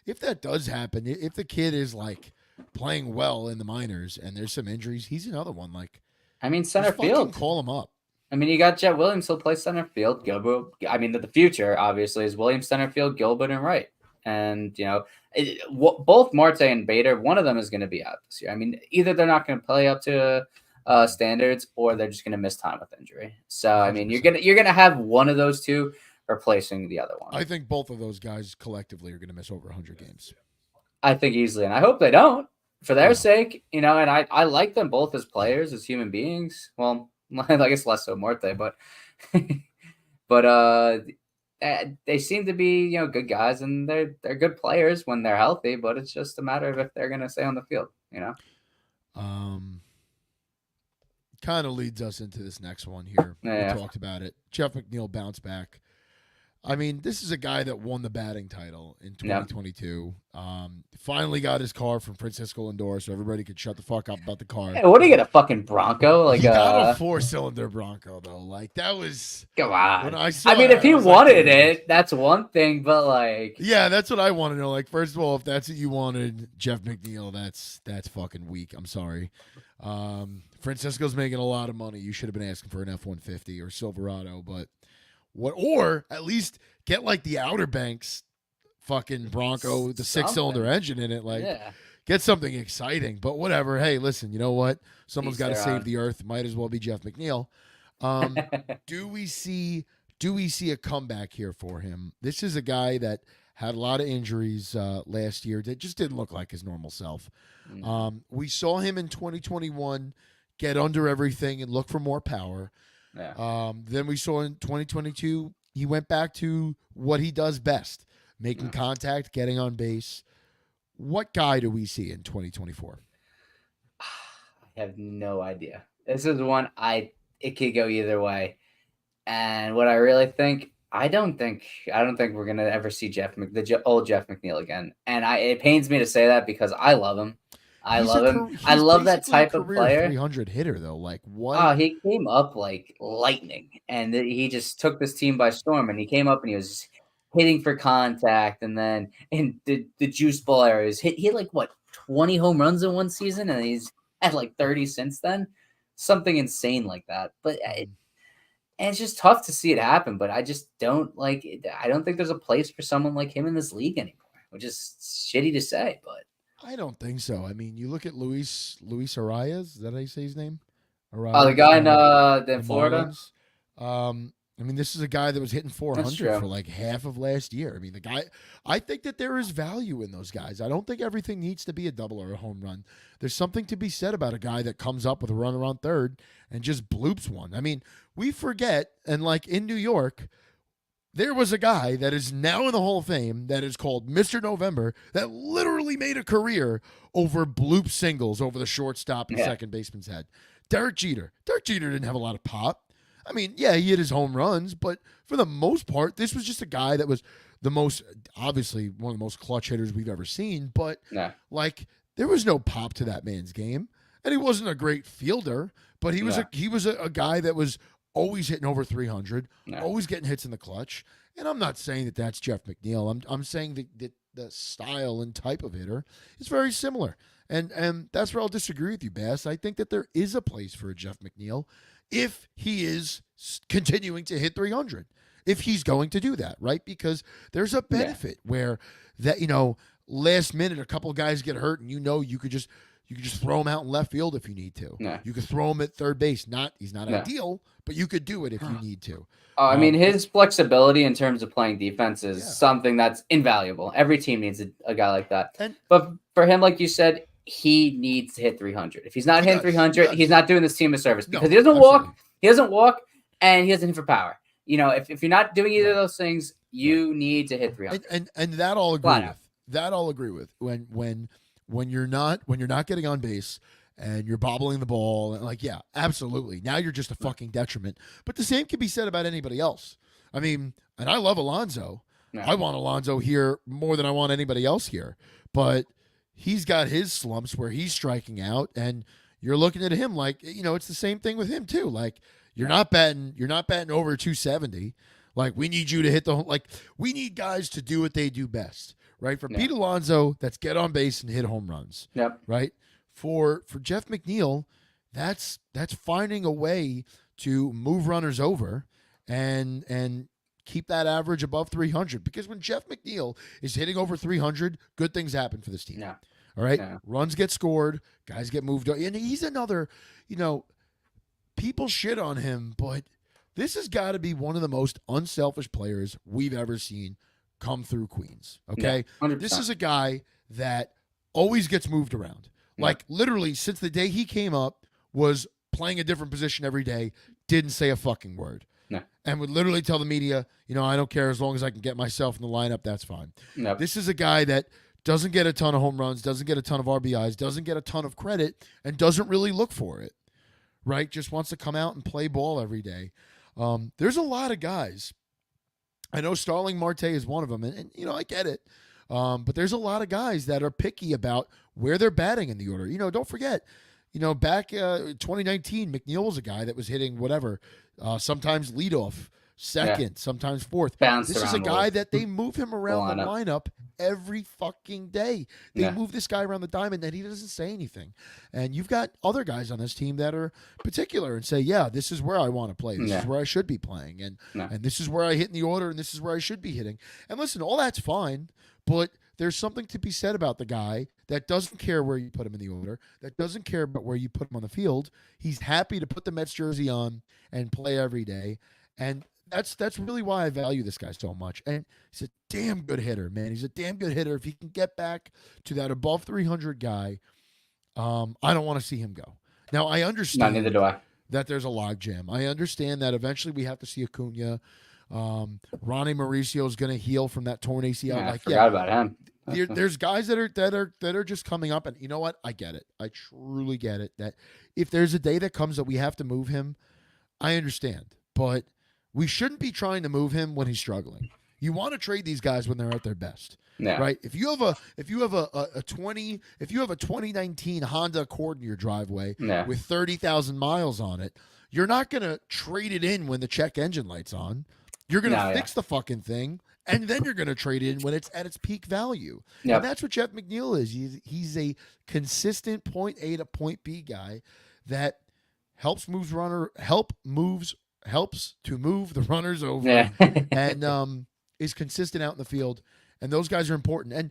if that does happen, if the kid is like playing well in the minors and there's some injuries, he's another one. Like I mean, center field, call him up. I mean, you got Jet Williams. He'll play center field. Gilbert. I mean, the future obviously is Williams center field, Gilbert and right. And both Marte and Bader, one of them is going to be out this year. I mean, either they're not going to play up to standards, or they're just going to miss time with injury. So 100%. I mean, you're gonna have one of those two replacing the other one. I think both of those guys collectively are going to miss over 100 games. I think easily, and I hope they don't for their sake. And I like them both as players, as human beings. Well, I guess less so Marte, but they seem to be good guys, and they're good players when they're healthy. But it's just a matter of if they're going to stay on the field. Kind of leads us into this next one here. Yeah. We talked about it. Jeff McNeil bounced back. I mean, this is a guy that won the batting title in 2022. Finally got his car from Francisco Lindor, so everybody could shut the fuck up about the car. Hey, what do you get, a fucking Bronco? Like he got a 4-cylinder Bronco, though. Like, that was... Come on. I mean, if he wanted it, that's one thing, but like... Yeah, that's what I want to know. Like, first of all, if that's what you wanted, Jeff McNeil, that's fucking weak. I'm sorry. Francisco's making a lot of money. You should have been asking for an F-150 or Silverado, but... or at least get like the Outer Banks fucking Bronco, the 6-cylinder Something. engine in it. Like, Yeah. get something exciting. But whatever. Hey, listen, you know what? Someone's Each got to their save own. the earth. Might as well be Jeff McNeil. Um, do we see a comeback here for him? This is a guy that had a lot of injuries last year that just didn't look like his normal self. No. We saw him in 2021 get under everything and look for more power. Yeah. Then we saw in 2022 he went back to what he does best, making contact, getting on base. What guy do we see in 2024? I have no idea. This is one it could go either way. And what I really think, I don't think we're gonna ever see old Jeff McNeil again. And it pains me to say that because I love him. I love him. I He's love that basically a type of career player. 300 hitter though. Like what? Oh, he came up like lightning, and he just took this team by storm. And he came up and he was just hitting for contact, and then in the juice ball areas, he had like what 20 home runs in one season, and he's had like 30 since then, something insane like that. But and it's just tough to see it happen. But I just don't like it. I don't think there's a place for someone like him in this league anymore, which is shitty to say, but. I don't think so. I mean, you look at Luis Arias. Is that how you say his name? Arias, Oh, the guy in Florida. I mean, this is a guy that was hitting 400 for like half of last year. I mean, the guy. I think that there is value in those guys. I don't think everything needs to be a double or a home run. There's something to be said about a guy that comes up with a run around third and just bloops one. I mean, we forget, and like in New York, there was a guy that is now in the Hall of Fame that is called Mr. November that literally made a career over bloop singles over the shortstop and second baseman's head. Derek Jeter. Derek Jeter didn't have a lot of pop. I mean, yeah, he hit his home runs, but for the most part, this was just a guy that was obviously one of the most clutch hitters we've ever seen, but like there was no pop to that man's game. And he wasn't a great fielder, but he was a guy that was always hitting over 300, always getting hits in the clutch. And I'm not saying that that's Jeff McNeil. I'm saying that the style and type of hitter is very similar. And that's where I'll disagree with you, Bass. I think that there is a place for a Jeff McNeil if he is continuing to hit 300, if he's going to do that, right? Because there's a benefit where that, last minute a couple of guys get hurt and you could just throw him out in left field if you need to. You could throw him at third base. He's not ideal, but you could do it if you need to. I mean, his flexibility in terms of playing defense is something that's invaluable. Every team needs a guy like that. But for him, like you said, he needs to hit 300. If he's not hitting 300, he's not doing this team a service because he doesn't walk. He doesn't walk, and he doesn't hit for power. If you're not doing either of those things, you need to hit 300. And that I'll agree with. That I'll agree with. When you're not getting on base and you're bobbling the ball, and absolutely. Now you're just a fucking detriment. But the same can be said about anybody else. I mean, and I love Alonso. I want Alonso here more than I want anybody else here. But he's got his slumps where he's striking out, and you're looking at him like, it's the same thing with him too. Like you're not batting over 270. Like we need you to hit we need guys to do what they do best. Right? For Pete Alonso, that's get on base and hit home runs. Yep. Right? For Jeff McNeil, that's finding a way to move runners over and keep that average above 300. Because when Jeff McNeil is hitting over 300, good things happen for this team. Yeah. All right? Yeah. Runs get scored, guys get moved. And he's another, people shit on him, but this has got to be one of the most unselfish players we've ever seen come through Queens, okay? Yeah, this is a guy that always gets moved around. Like, literally, since the day he came up, was playing a different position every day, didn't say a fucking word. No. And would literally tell the media, I don't care as long as I can get myself in the lineup, that's fine. No. This is a guy that doesn't get a ton of home runs, doesn't get a ton of RBIs, doesn't get a ton of credit, and doesn't really look for it, right? Just wants to come out and play ball every day. There's a lot of guys. I know Starling Marte is one of them, and I get it. But there's a lot of guys that are picky about where they're batting in the order. Don't forget, back 2019, McNeil was a guy that was hitting whatever, sometimes leadoff, second, sometimes fourth. Bounced This is a around guy with that they move him around the lineup. lineup every fucking day. They Yeah. move this guy around the diamond and he doesn't say anything. And you've got other guys on this team that are particular and say, yeah, this is where I want to play. This is where I should be playing. And this is where I hit in the order and this is where I should be hitting. And listen, all that's fine, but there's something to be said about the guy that doesn't care where you put him in the order, that doesn't care about where you put him on the field. He's happy to put the Mets jersey on and play every day. And that's really why I value this guy so much. And he's a damn good hitter, man. He's a damn good hitter. If he can get back to that above 300 guy, I don't want to see him go. Now, I understand neither do I. that there's a logjam. I understand that eventually we have to see Acuna. Ronnie Mauricio is going to heal from that torn ACL. I forgot about him. There's guys that are just coming up, and you know what? I get it. I truly get it. That if there's a day that comes that we have to move him, I understand. But we shouldn't be trying to move him when he's struggling. You want to trade these guys when they're at their best, right? If you have a 2019 Honda Accord in your driveway with 30,000 miles on it, you're not gonna trade it in when the check engine light's on. You're gonna fix the fucking thing, and then you're gonna trade it in when it's at its peak value. Yep. And that's what Jeff McNeil is. He's a consistent point A to point B guy that helps to move the runners over and is consistent out in the field. And those guys are important. And,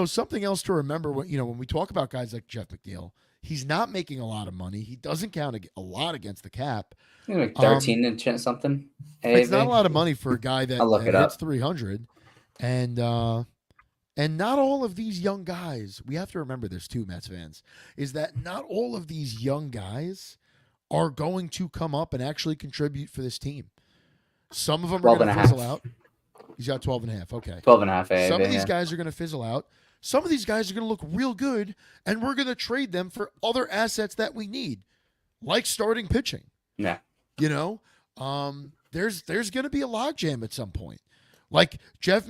something else to remember when we talk about guys like Jeff McNeil, he's not making a lot of money. He doesn't count a lot against the cap. Like 13 and something. It's not a lot of money for a guy that hits 300. And not all of these young guys, we have to remember this too, Mets fans, is that not all of these young guys are going to come up and actually contribute for this team. Some of them are going to fizzle out. He's got 12 and a half. Okay. 12 and a half. Some of these guys are going to fizzle out. Some of these guys are going to look real good, and we're going to trade them for other assets that we need, like starting pitching. Yeah. There's going to be a logjam at some point. Like Jet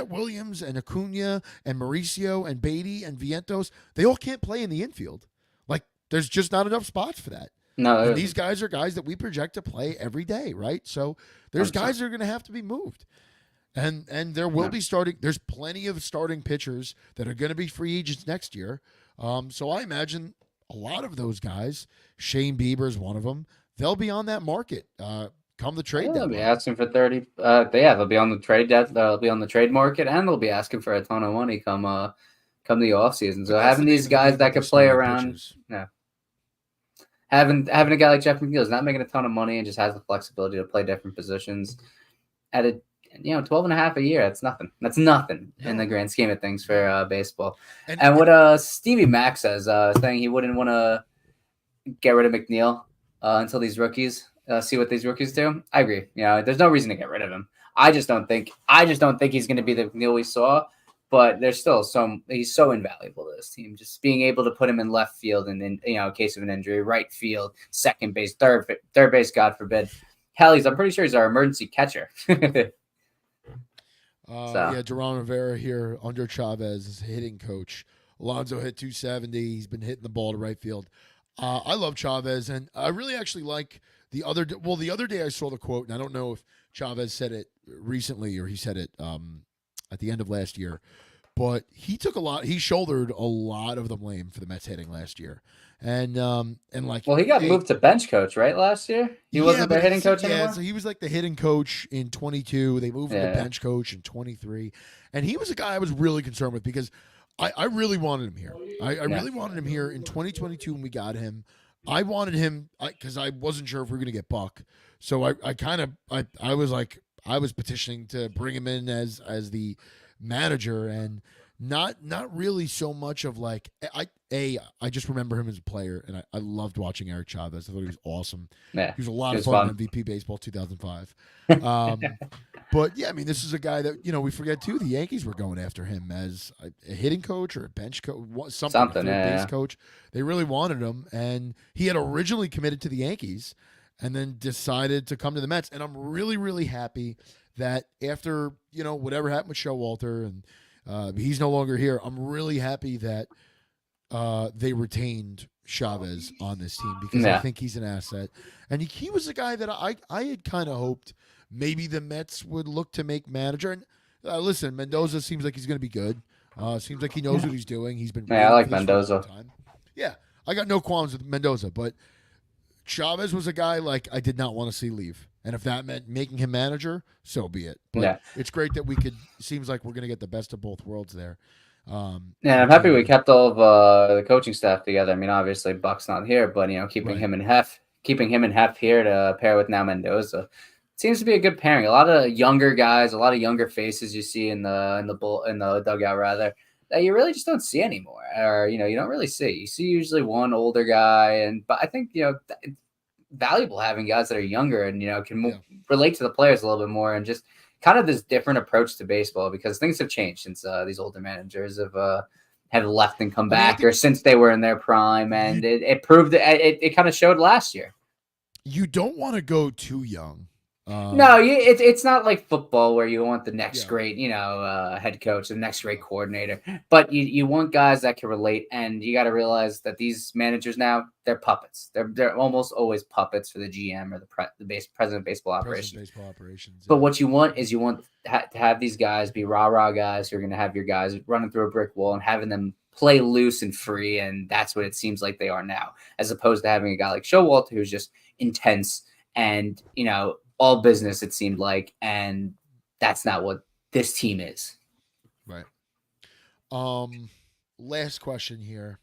Williams and Acuna and Mauricio and Beatty and Vientos, they all can't play in the infield. Like, there's just not enough spots for that. No, and these guys are guys that we project to play every day, right? So there's guys that are going to have to be moved. And there will be there's plenty of starting pitchers that are going to be free agents next year. So I imagine a lot of those guys, Shane Bieber's one of them, they'll be on that market come the trade deadline. They'll be asking for 30. They'll be on the trade they'll be on the trade market, and they'll be asking for a ton of money come the offseason. So having these guys that can play around, having a guy like Jeff McNeil is not making a ton of money and just has the flexibility to play different positions at 12 and a half a year. That's nothing. That's nothing in the grand scheme of things for baseball. And what Stevie Mack says, saying he wouldn't want to get rid of McNeil until these rookies see what these rookies do. I agree. There's no reason to get rid of him. I just don't think he's going to be the McNeil we saw. But there's still he's so invaluable to this team. Just being able to put him in left field and in case of an injury, right field, second base, third base, God forbid. Hell, I'm pretty sure he's our emergency catcher. Duran Rivera here under Chavez is hitting coach. Alonso hit 270. He's been hitting the ball to right field. I love Chavez, and I really actually like the other day I saw the quote, and I don't know if Chavez said it recently or he said it at the end of last year, but he shouldered a lot of the blame for the Mets hitting last year. And he got moved to bench coach, right, last year? He wasn't the hitting coach anymore? Yeah, so he was like the hitting coach in 22. They moved him to bench coach in 23. And he was a guy I was really concerned with because I really wanted him here. I really wanted him here in 2022 when we got him. I wanted him because I wasn't sure if we were going to get Buck. So I was like, I was petitioning to bring him in as the manager, and not really so much of like I just remember him as a player, and I loved watching Eric Chavez. I thought he was awesome. Yeah, he was a lot of fun in MVP baseball 2005. But yeah, I mean, this is a guy that we forget too. The Yankees were going after him as a hitting coach or a bench coach, something base coach. They really wanted him, and he had originally committed to the Yankees and then decided to come to the Mets. And I'm really, really happy that after, whatever happened with Showalter and he's no longer here, I'm really happy that they retained Chavez on this team because I Yeah. think he's an asset. And he was a guy that I had kind of hoped maybe the Mets would look to make manager. And listen, Mendoza seems like he's going to be good. Seems like he knows what he's doing. He's been Yeah, I waiting like for this for a long Mendoza. time. Yeah, I got no qualms with Mendoza, but Chavez was a guy like I did not want to see leave. And if that meant making him manager, so be it. But Yeah. it's great that we could. Seems like we're going to get the best of both worlds there. Yeah, I'm Which happy we I kept all of the coaching staff together. I mean, obviously Buck's not here, but keeping right. Keeping him and Hef here to pair with now Mendoza seems to be a good pairing. A lot of younger guys, a lot of younger faces you see in the dugout rather that you really just don't see anymore, or you don't really see. You see usually one older guy, but I think it's valuable having guys that are younger and can Yeah. relate to the players a little bit more and just kind of this different approach to baseball because things have changed since these older managers have left and come I mean, I back, or think since they were in their prime, and it proved it kind of showed last year. you don't want to go too young. No, it's not like football where you want the next Yeah. great, head coach, the next great coordinator. But you want guys that can relate, and you got to realize that these managers now they're puppets. They're almost always puppets for the GM or the president of baseball operations. Baseball operations. But Yeah. what you want is to have these guys be rah guys who are going to have your guys running through a brick wall and having them play loose and free, and that's what it seems like they are now, as opposed to having a guy like Showalter who's just intense and all business, it seemed like, and that's not what this team is. Right. Last question here.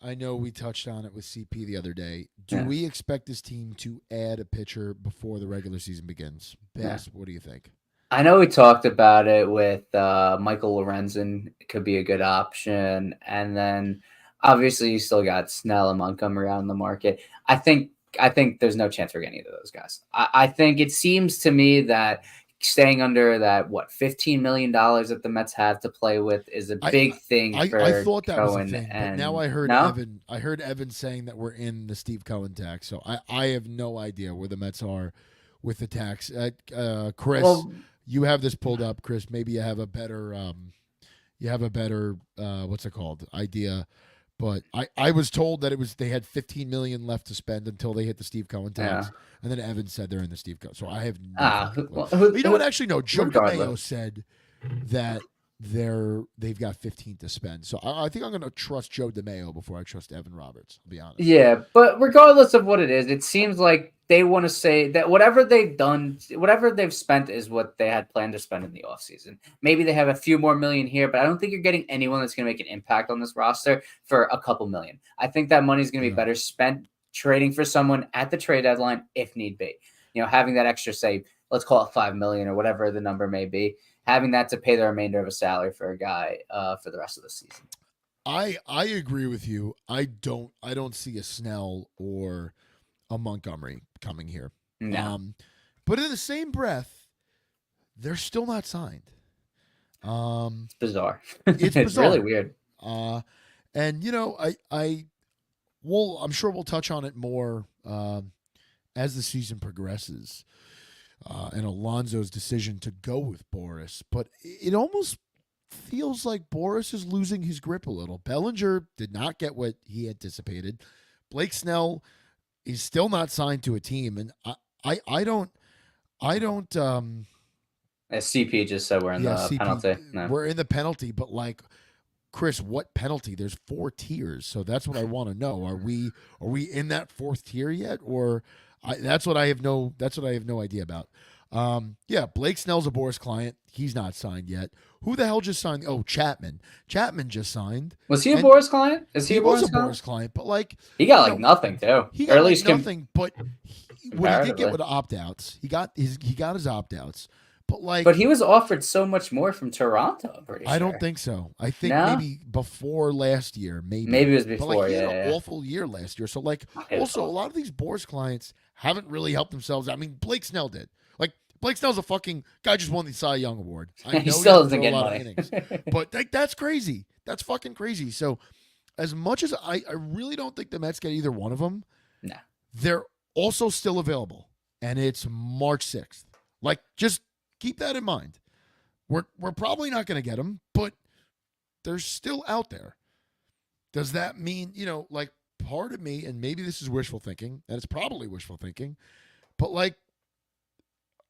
I know we touched on it with CP the other day. Do we expect this team to add a pitcher before the regular season begins? Bass, what do you think? I know we talked about it with Michael Lorenzen. It could be a good option. And then obviously you still got Snell and Montgomery out in the market. I think there's no chance for any of those guys. I think it seems to me that staying under that $15 million that the Mets have to play with is a big thing. I thought that was a thing, but now I heard no? Evan. I heard Evan saying that we're in the Steve Cohen tax, so I have no idea where the Mets are with the tax. Chris, you have this pulled up. Chris, maybe you have a better what's it called idea. But I was told that they had $15 million left to spend until they hit the Steve Cohen tax, and then Evan said they're in the Steve Cohen. So I have no. You know what? Actually, no. Joe DeMayo said that they've got 15 to spend. So I think I'm going to trust Joe DeMayo before I trust Evan Roberts. I'll be honest. Yeah, but regardless of what it is, it seems like they want to say that whatever they've spent is what they had planned to spend in the offseason. Maybe they have a few more million here, but I don't think you're getting anyone that's going to make an impact on this roster for a couple million. I think that money is going to be better spent trading for someone at the trade deadline if need be. Having that extra, say, let's call it $5 million or whatever the number may be, having that to pay the remainder of a salary for a guy for the rest of the season. I agree with you. I don't see a Snell or a Montgomery coming here. No. But in the same breath, they're still not signed. It's bizarre. It's It's really weird. And I'm sure we'll touch on it more as the season progresses. And Alonso's decision to go with Boris, but it almost feels like Boris is losing his grip a little. Bellinger did not get what he anticipated. Blake Snell is still not signed to a team, and I don't. As CP just said, we're in the penalty. No. We're in the penalty, but Chris, what penalty? There's 4 tiers, so that's what I want to know. Are we in that 4th tier yet, or that's what I have no idea about. Blake Snell's a Boris client. He's not signed yet. Who the hell just signed? Oh, Chapman. Chapman just signed. Was he a Boris client? Is he a Boris client? Boris client, but he got nothing too. He got or at least nothing. But what he did get with opt-outs, he got his opt-outs. But he was offered so much more from Toronto. I'm pretty sure. I don't think so. I think maybe before last year. Maybe it was before. But he had an awful year last year. So also a lot of these Boris clients haven't really helped themselves. I mean, Blake Snell did. Blake Snell's a fucking guy, just won the Cy Young Award. I know he still doesn't get a lot money. of innings, but that's crazy. That's fucking crazy. So as much as I really don't think the Mets get either one of them, no. They're also still available, and it's March 6th. Just keep that in mind. We're probably not going to get them, but they're still out there. does that mean, like part of me, and maybe this is wishful thinking, and it's probably wishful thinking, but like,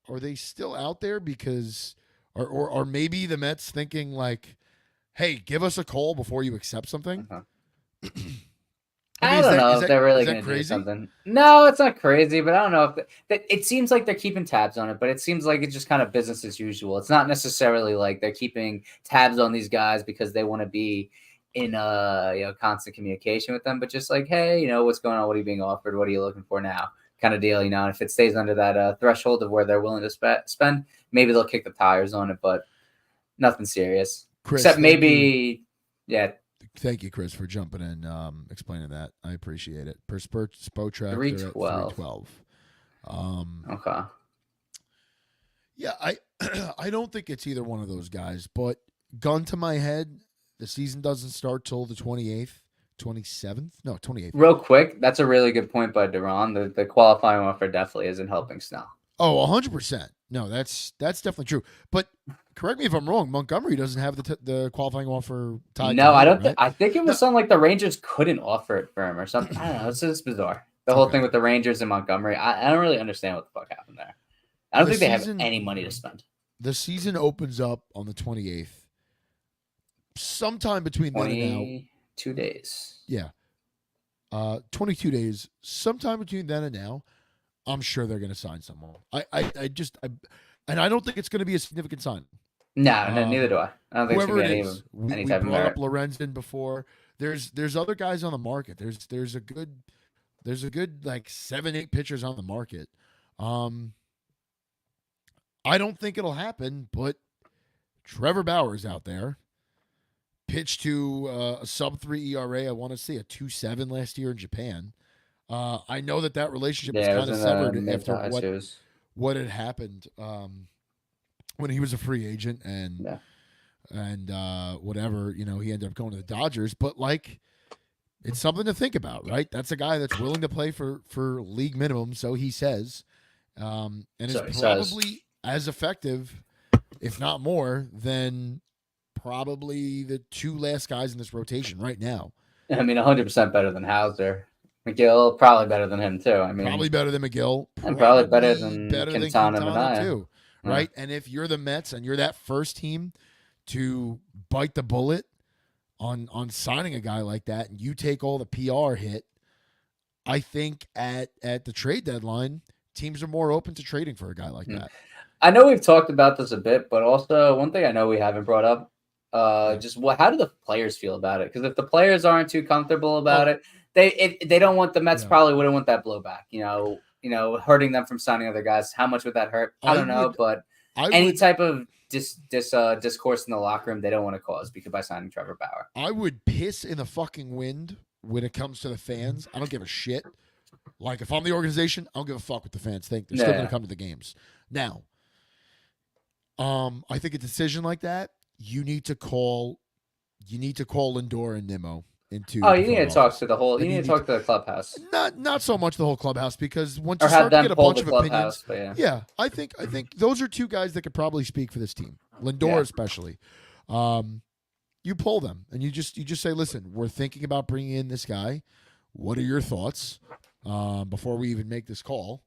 are they still out there because, or maybe the Mets thinking like, hey, give us a call before you accept something? Uh-huh. I mean, I don't know if they're really is going that to do crazy? something. No, it's not crazy, but I don't know if it seems like they're keeping tabs on it, but it seems like it's just kind of business as usual. It's not necessarily like they're keeping tabs on these guys because they want to be in constant communication with them, but just like, hey, what's going on? What are you being offered? What are you looking for now? Kind of deal, And if it stays under that threshold of where they're willing to spend, maybe they'll kick the tires on it, but nothing serious. Chris, Except thank you. maybe, yeah. Thank you, Chris, for jumping in, explaining that. I appreciate it. Per Spotrac, they're at 312. 312. Okay. Yeah, I I don't think it's either one of those guys, but gun to my head, the season doesn't start till the 28th, 27th? No, 28th. Real quick, that's a really good point by Duran. The qualifying offer definitely isn't helping Snell. Oh, 100%. No, that's definitely true. But correct me if I'm wrong, Montgomery doesn't have the qualifying offer tied No, to I him, don't. right? I think it was something like the Rangers couldn't offer it for him or something. I don't know. It's just bizarre. The whole Okay. thing with the Rangers and Montgomery. I don't really understand what the fuck happened there. I don't think they have any money to spend. The season opens up on the 28th. Sometime between then and now. 22 days. Yeah. 22 days. Sometime between then and now, I'm sure they're going to sign someone. And I don't think it's going to be a significant sign. No, neither do I. I don't think it's going to be any type of brought merit. up Lorenzen before. There's other guys on the market. There's a good like 7-8 pitchers on the market. I don't think it'll happen, but Trevor Bauer's out there. Pitched to a sub-3 ERA. I want to say a 2.7 last year in Japan. I know that relationship was kind of severed after what had happened when he was a free agent and whatever, he ended up going to the Dodgers. But like, it's something to think about, right? That's a guy that's willing to play for league minimum, so he says, and is probably as effective, if not more, than probably the two last guys in this rotation right now. I mean, 100% better than Hauser. McGill, probably better than him, too. I mean, probably better than McGill. And probably better than Quintana too, right? And if you're the Mets and you're that first team to bite the bullet on signing a guy like that, and you take all the PR hit, I think at the trade deadline, teams are more open to trading for a guy like that. I know we've talked about this a bit, but also one thing I know we haven't brought up, just how do the players feel about it? Because if the players aren't too comfortable about it, they don't want the Mets probably wouldn't want that blowback. Hurting them from signing other guys. How much would that hurt? I don't know, but any type of discourse in the locker room they don't want to cause by signing Trevor Bauer. I would piss in the fucking wind when it comes to the fans. I don't give a shit. Like, if I'm the organization, I don't give a fuck what the fans think. They're still going to come to the games. Now, I think a decision like that, you need to call Lindor and Nimmo into. Oh, you need to talk to the whole. You need to talk to the clubhouse. Not so much the whole clubhouse, because once you start to get a bunch of opinions, I think those are two guys that could probably speak for this team. Lindor especially. You pull them and you just say, listen, we're thinking about bringing in this guy. What are your thoughts before we even make this call?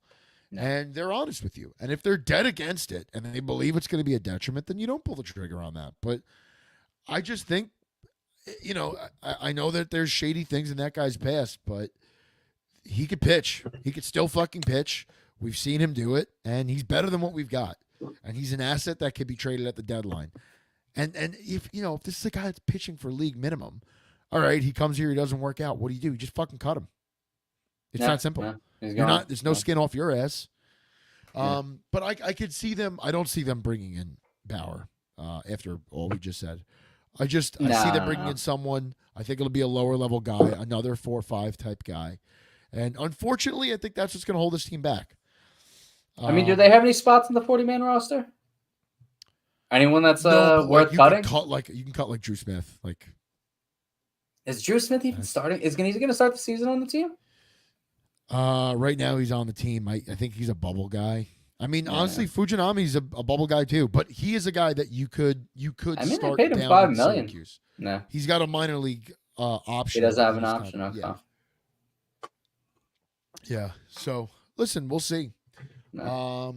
And they're honest with you. And if they're dead against it and they believe it's going to be a detriment, then you don't pull the trigger on that. But I just think, I know that there's shady things in that guy's past, but he could pitch. He could still fucking pitch. We've seen him do it, and he's better than what we've got. And he's an asset that could be traded at the deadline. And if this is a guy that's pitching for league minimum, all right, he comes here, he doesn't work out. What do? You just fucking cut him. It's not simple. There's no skin off your ass. But I could see them. I don't see them bringing in Bauer after all we just said. I see them bringing in someone. I think it'll be a lower level guy, another 4-5 type guy. And unfortunately, I think that's what's going to hold this team back. I mean, do they have any spots in the 40-man roster? Anyone that's worth cutting? You can cut like Drew Smith. Like, is Drew Smith even starting? Is he going to start the season on the team? Right now he's on the team. I think he's a bubble guy. I mean, honestly, Fujinami's a bubble guy too, but he is a guy that you could start they paid him down $5 in million. Syracuse. No, he's got a minor league option. He does have in an his option. Okay. Yeah. So listen, we'll see. No.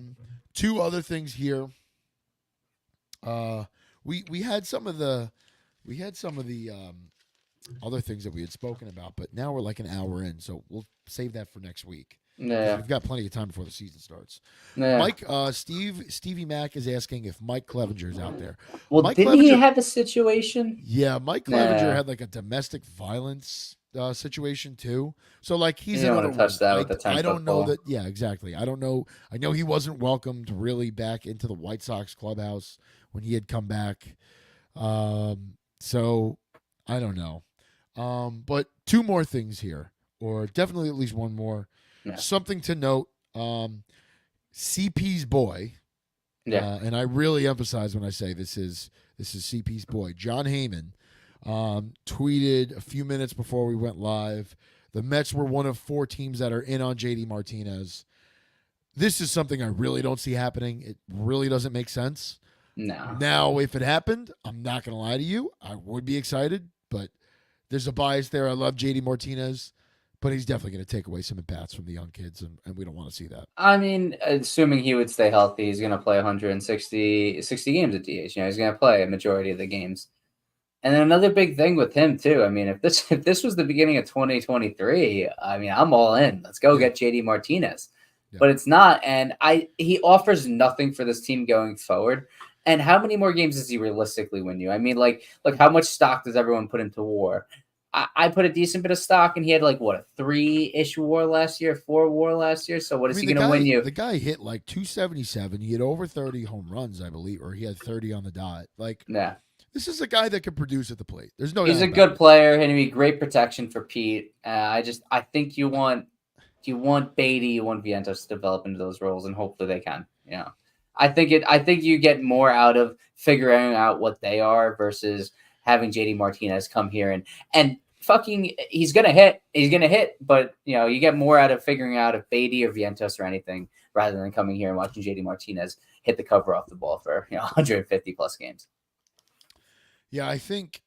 Two other things here. We had some of the other things that we had spoken about, but now we're like an hour in, so we'll save that for next week because Yeah. we've got plenty of time before the season starts. Yeah. Stevie Mack is asking if Mike Clevenger's out there. Well, Mike didn't he Clevenger, have a situation? yeah, Mike Clevenger Yeah. had like a domestic violence situation too. So like he's You don't another want to touch one. that with a 10 I foot don't know pole. that. Yeah, exactly. I don't know. I know he wasn't welcomed really back into the White Sox clubhouse when he had come back. So I don't know. But two more things here, or definitely at least one more. Yeah. Something to note. CP's boy. Yeah. And I really emphasize when I say this is CP's boy, John Heyman, tweeted a few minutes before we went live. The Mets were one of 4 teams that are in on JD Martinez. This is something I really don't see happening. It really doesn't make sense. No. Now, if it happened, I'm not going to lie to you. I would be excited, but there's a bias there. I love JD Martinez, but he's definitely going to take away some at-bats from the young kids, and we don't want to see that. I mean, assuming he would stay healthy, he's going to play 160 games at DH. He's going to play a majority of the games. And then another big thing with him too. I mean, if this was the beginning of 2023, I mean, I'm all in. Let's go get JD Martinez. Yeah. But it's not, and he offers nothing for this team going forward. And how many more games does he realistically win you? I mean, like how much stock does everyone put into WAR? I put a decent bit of stock, and he had like what, a 3-ish WAR last year, 4 WAR last year. So what is he going to win you? The guy hit like 277. He had over 30 home runs, I believe, or he had 30 on the dot. Like, yeah. This is a guy that can produce at the plate. There's no. He's a good player, and he'd be great protection for Pete. I think you want Beatty, you want Vientos to develop into those roles, and hopefully they can. I think you get more out of figuring out what they are versus having JD Martinez come here and fucking he's gonna hit, but you get more out of figuring out if Beatty or Vientos or anything rather than coming here and watching JD Martinez hit the cover off the ball for 150 plus games. Yeah, I think,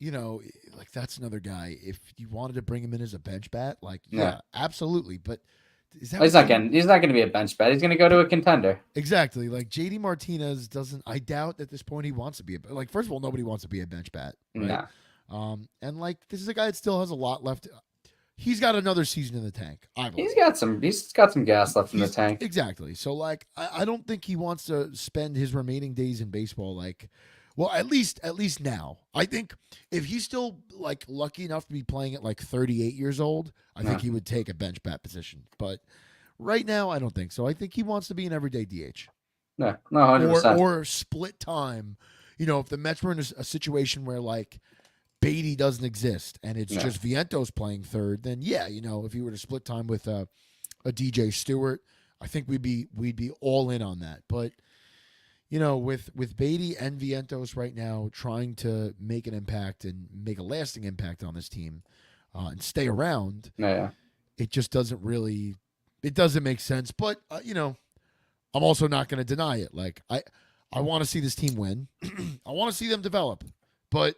like that's another guy. If you wanted to bring him in as a bench bat, like, yeah. Absolutely. But is that he's not going to be a bench bat. He's going to go to a contender. Exactly. Like JD Martinez doesn't. I doubt at this point he wants to be first of all, nobody wants to be a bench bat. Right? No. And like this is a guy that still has a lot left. He's got another season in the tank. I believe. He's got some gas left in the tank. Exactly. So like, I don't think he wants to spend his remaining days in baseball like. Well, at least now. I think if he's still like lucky enough to be playing at like 38 years old, I think he would take a bench bat position. But right now, I don't think so. I think he wants to be an everyday DH. No, 100%. Or split time. If the Mets were in a situation where like Beatty doesn't exist and it's just Vientos playing third, then if he were to split time with a DJ Stewart, I think we'd be all in on that. But with Beatty and Vientos right now trying to make an impact and make a lasting impact on this team and stay around, it just doesn't make sense. But, I'm also not going to deny it. Like, I want to see this team win. I want to see them develop. But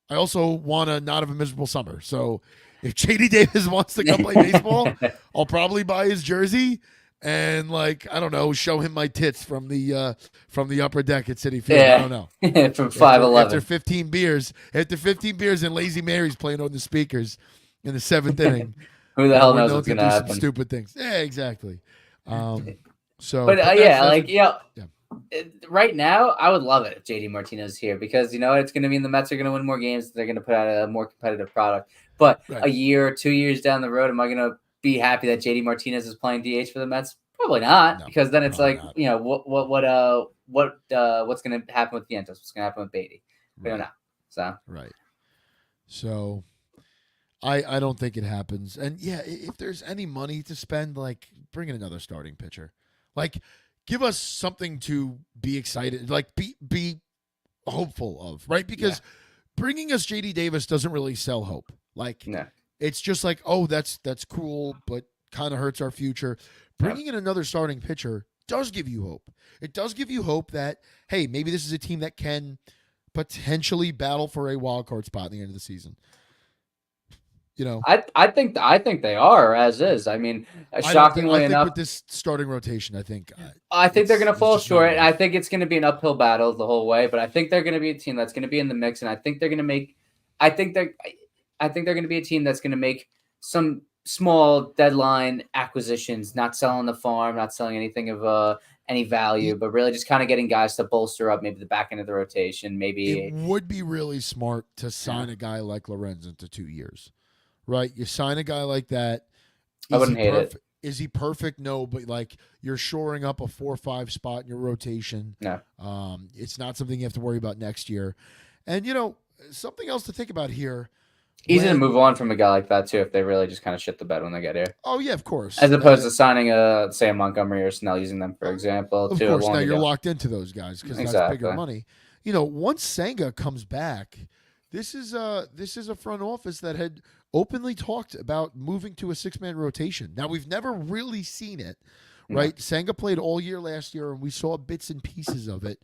I also want to not have a miserable summer. So if JD Davis wants to come play baseball, I'll probably buy his jersey. And like, I don't know, show him my tits from the upper deck at Citi Field. I don't know. From 5'11". After 15 beers and Lazy Mary's playing on the speakers in the 7th inning. Who the hell knows what's going to happen? Some stupid things. Yeah, exactly. Right now, I would love it if JD Martinez is here because it's going to mean the Mets are going to win more games. They're going to put out a more competitive product. But a year or 2 years down the road, am I going to be happy that JD Martinez is playing DH for the Mets? Probably not, because then it's like not. What's going to happen with Vientos? What's going to happen with Beatty? We don't know. So So I don't think it happens. And if there's any money to spend, like bring in another starting pitcher, like give us something to be excited, like be hopeful of, right? Because bringing us JD Davis doesn't really sell hope. Like. No. It's just like, oh, that's cool, but kind of hurts our future. Bringing in another starting pitcher does give you hope. It does give you hope that, hey, maybe this is a team that can potentially battle for a wild card spot in the end of the season. You know, I think they are as is. I mean, I don't think. I shockingly think enough, with this starting rotation, I think they're going to fall just not short. And I enough. think it's going to be an uphill battle the whole way. But I think they're going to be a team that's going to be in the mix, and I think they're going to make. I think they're going to be a team that's going to make some small deadline acquisitions, not selling the farm, not selling anything of any value, but really just kind of getting guys to bolster up maybe the back end of the rotation. Maybe It would be really smart to sign a guy like Lorenz into 2 years, right? You sign a guy like that. I wouldn't hate it. Is he perfect? No, but like you're shoring up a 4 or 5 spot in your rotation. No. It's not something you have to worry about next year. And something else to think about here. Easy to move on from a guy like that too if they really just kind of shit the bed when they get here. Oh yeah, of course. As opposed to signing say a Montgomery or Snell, using them for example. Of course, now you're locked into those guys because that's bigger money. Once Senga comes back, this is a front office that had openly talked about moving to a 6-man rotation. Now we've never really seen it, right? Senga played all year last year, and we saw bits and pieces of it.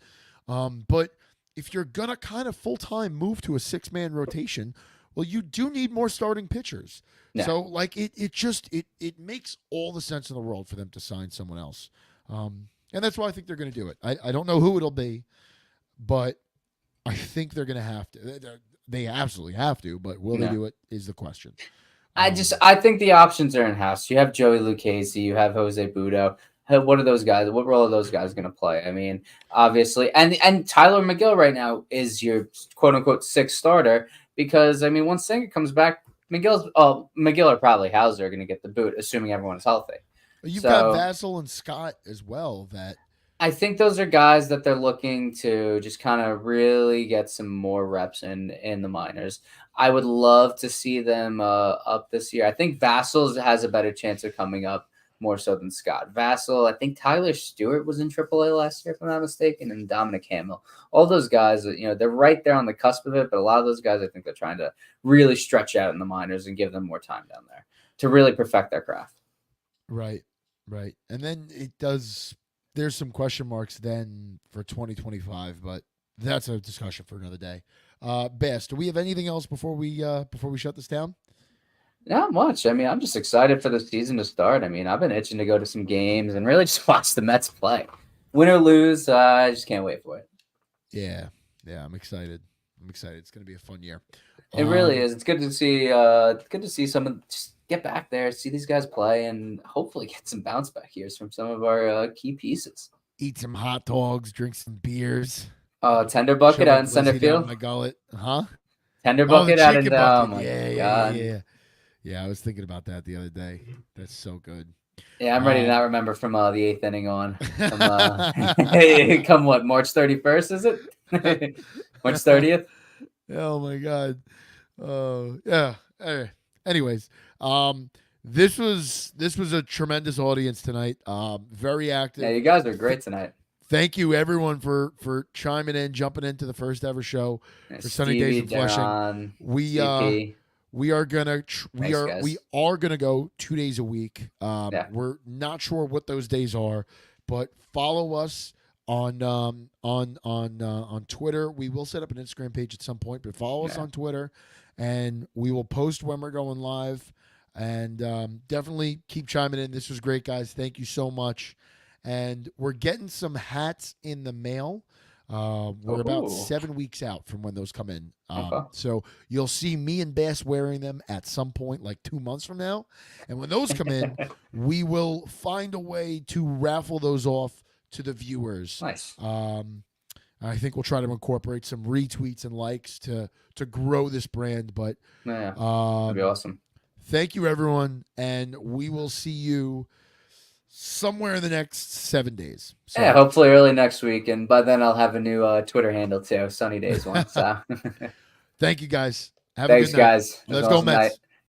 But if you're gonna kind of full time move to a 6-man rotation, well, you do need more starting pitchers. Yeah. So, like, it makes all the sense in the world for them to sign someone else. And that's why I think they're going to do it. I don't know who it'll be, but I think they're going to have to. They absolutely have to, but will they do it is the question. I think the options are in-house. You have Joey Lucchesi, you have Jose Budo. What are those guys? What role are those guys going to play? I mean, obviously, and Tyler McGill right now is your quote-unquote 6th starter. Because, I mean, once Senga comes back, McGill or probably Hauser are going to get the boot, assuming everyone is healthy. You've got Vassell and Scott as well. That I think those are guys that they're looking to just kind of really get some more reps in the minors. I would love to see them up this year. I think Vassell has a better chance of coming up more so than Scott. Vassell, I think Tyler Stewart was in AAA last year, if I'm not mistaken, and Dominic Hamill. All those guys, they're right there on the cusp of it, but a lot of those guys, I think they're trying to really stretch out in the minors and give them more time down there to really perfect their craft. Right. And then there's some question marks then for 2025, but that's a discussion for another day. Bass, do we have anything else before we shut this down? Not much. I mean, I'm just excited for the season to start. I mean, I've been itching to go to some games and really just watch the Mets play. Win or lose, I just can't wait for it. Yeah, I'm excited. It's going to be a fun year. It really is. It's good to see someone just get back there, see these guys play, and hopefully get some bounce back years from some of our key pieces. Eat some hot dogs, drink some beers. Tender bucket out in center field. My gullet, huh? Tender bucket out in Yeah, I was thinking about that the other day. That's so good. Yeah, I'm ready to not remember from the 8th inning on. Come what, March 31st, is it? March 30th? Oh, my God. Yeah. Anyways, this was a tremendous audience tonight. Very active. Yeah, you guys are great tonight. Thank you, everyone, for chiming in, jumping into the first ever show for Sunny Days in Flushing. We are gonna go 2 days a week. We're not sure what those days are, but follow us on Twitter. We will set up an Instagram page at some point, but follow us on Twitter, and we will post when we're going live. And definitely keep chiming in. This was great, guys. Thank you so much. And we're getting some hats in the mail. We're about 7 weeks out from when those come in. So you'll see me and Bass wearing them at some point, like 2 months from now. And when those come in, we will find a way to raffle those off to the viewers. Nice. I think we'll try to incorporate some retweets and likes to grow this brand. But that'd be awesome. Thank you, everyone. And we will see you somewhere in the next 7 days. So. Yeah, hopefully early next week, and by then I'll have a new Twitter handle too, Sunny Days one. So, thank you guys. Thanks, guys. Let's go, Mets. Night.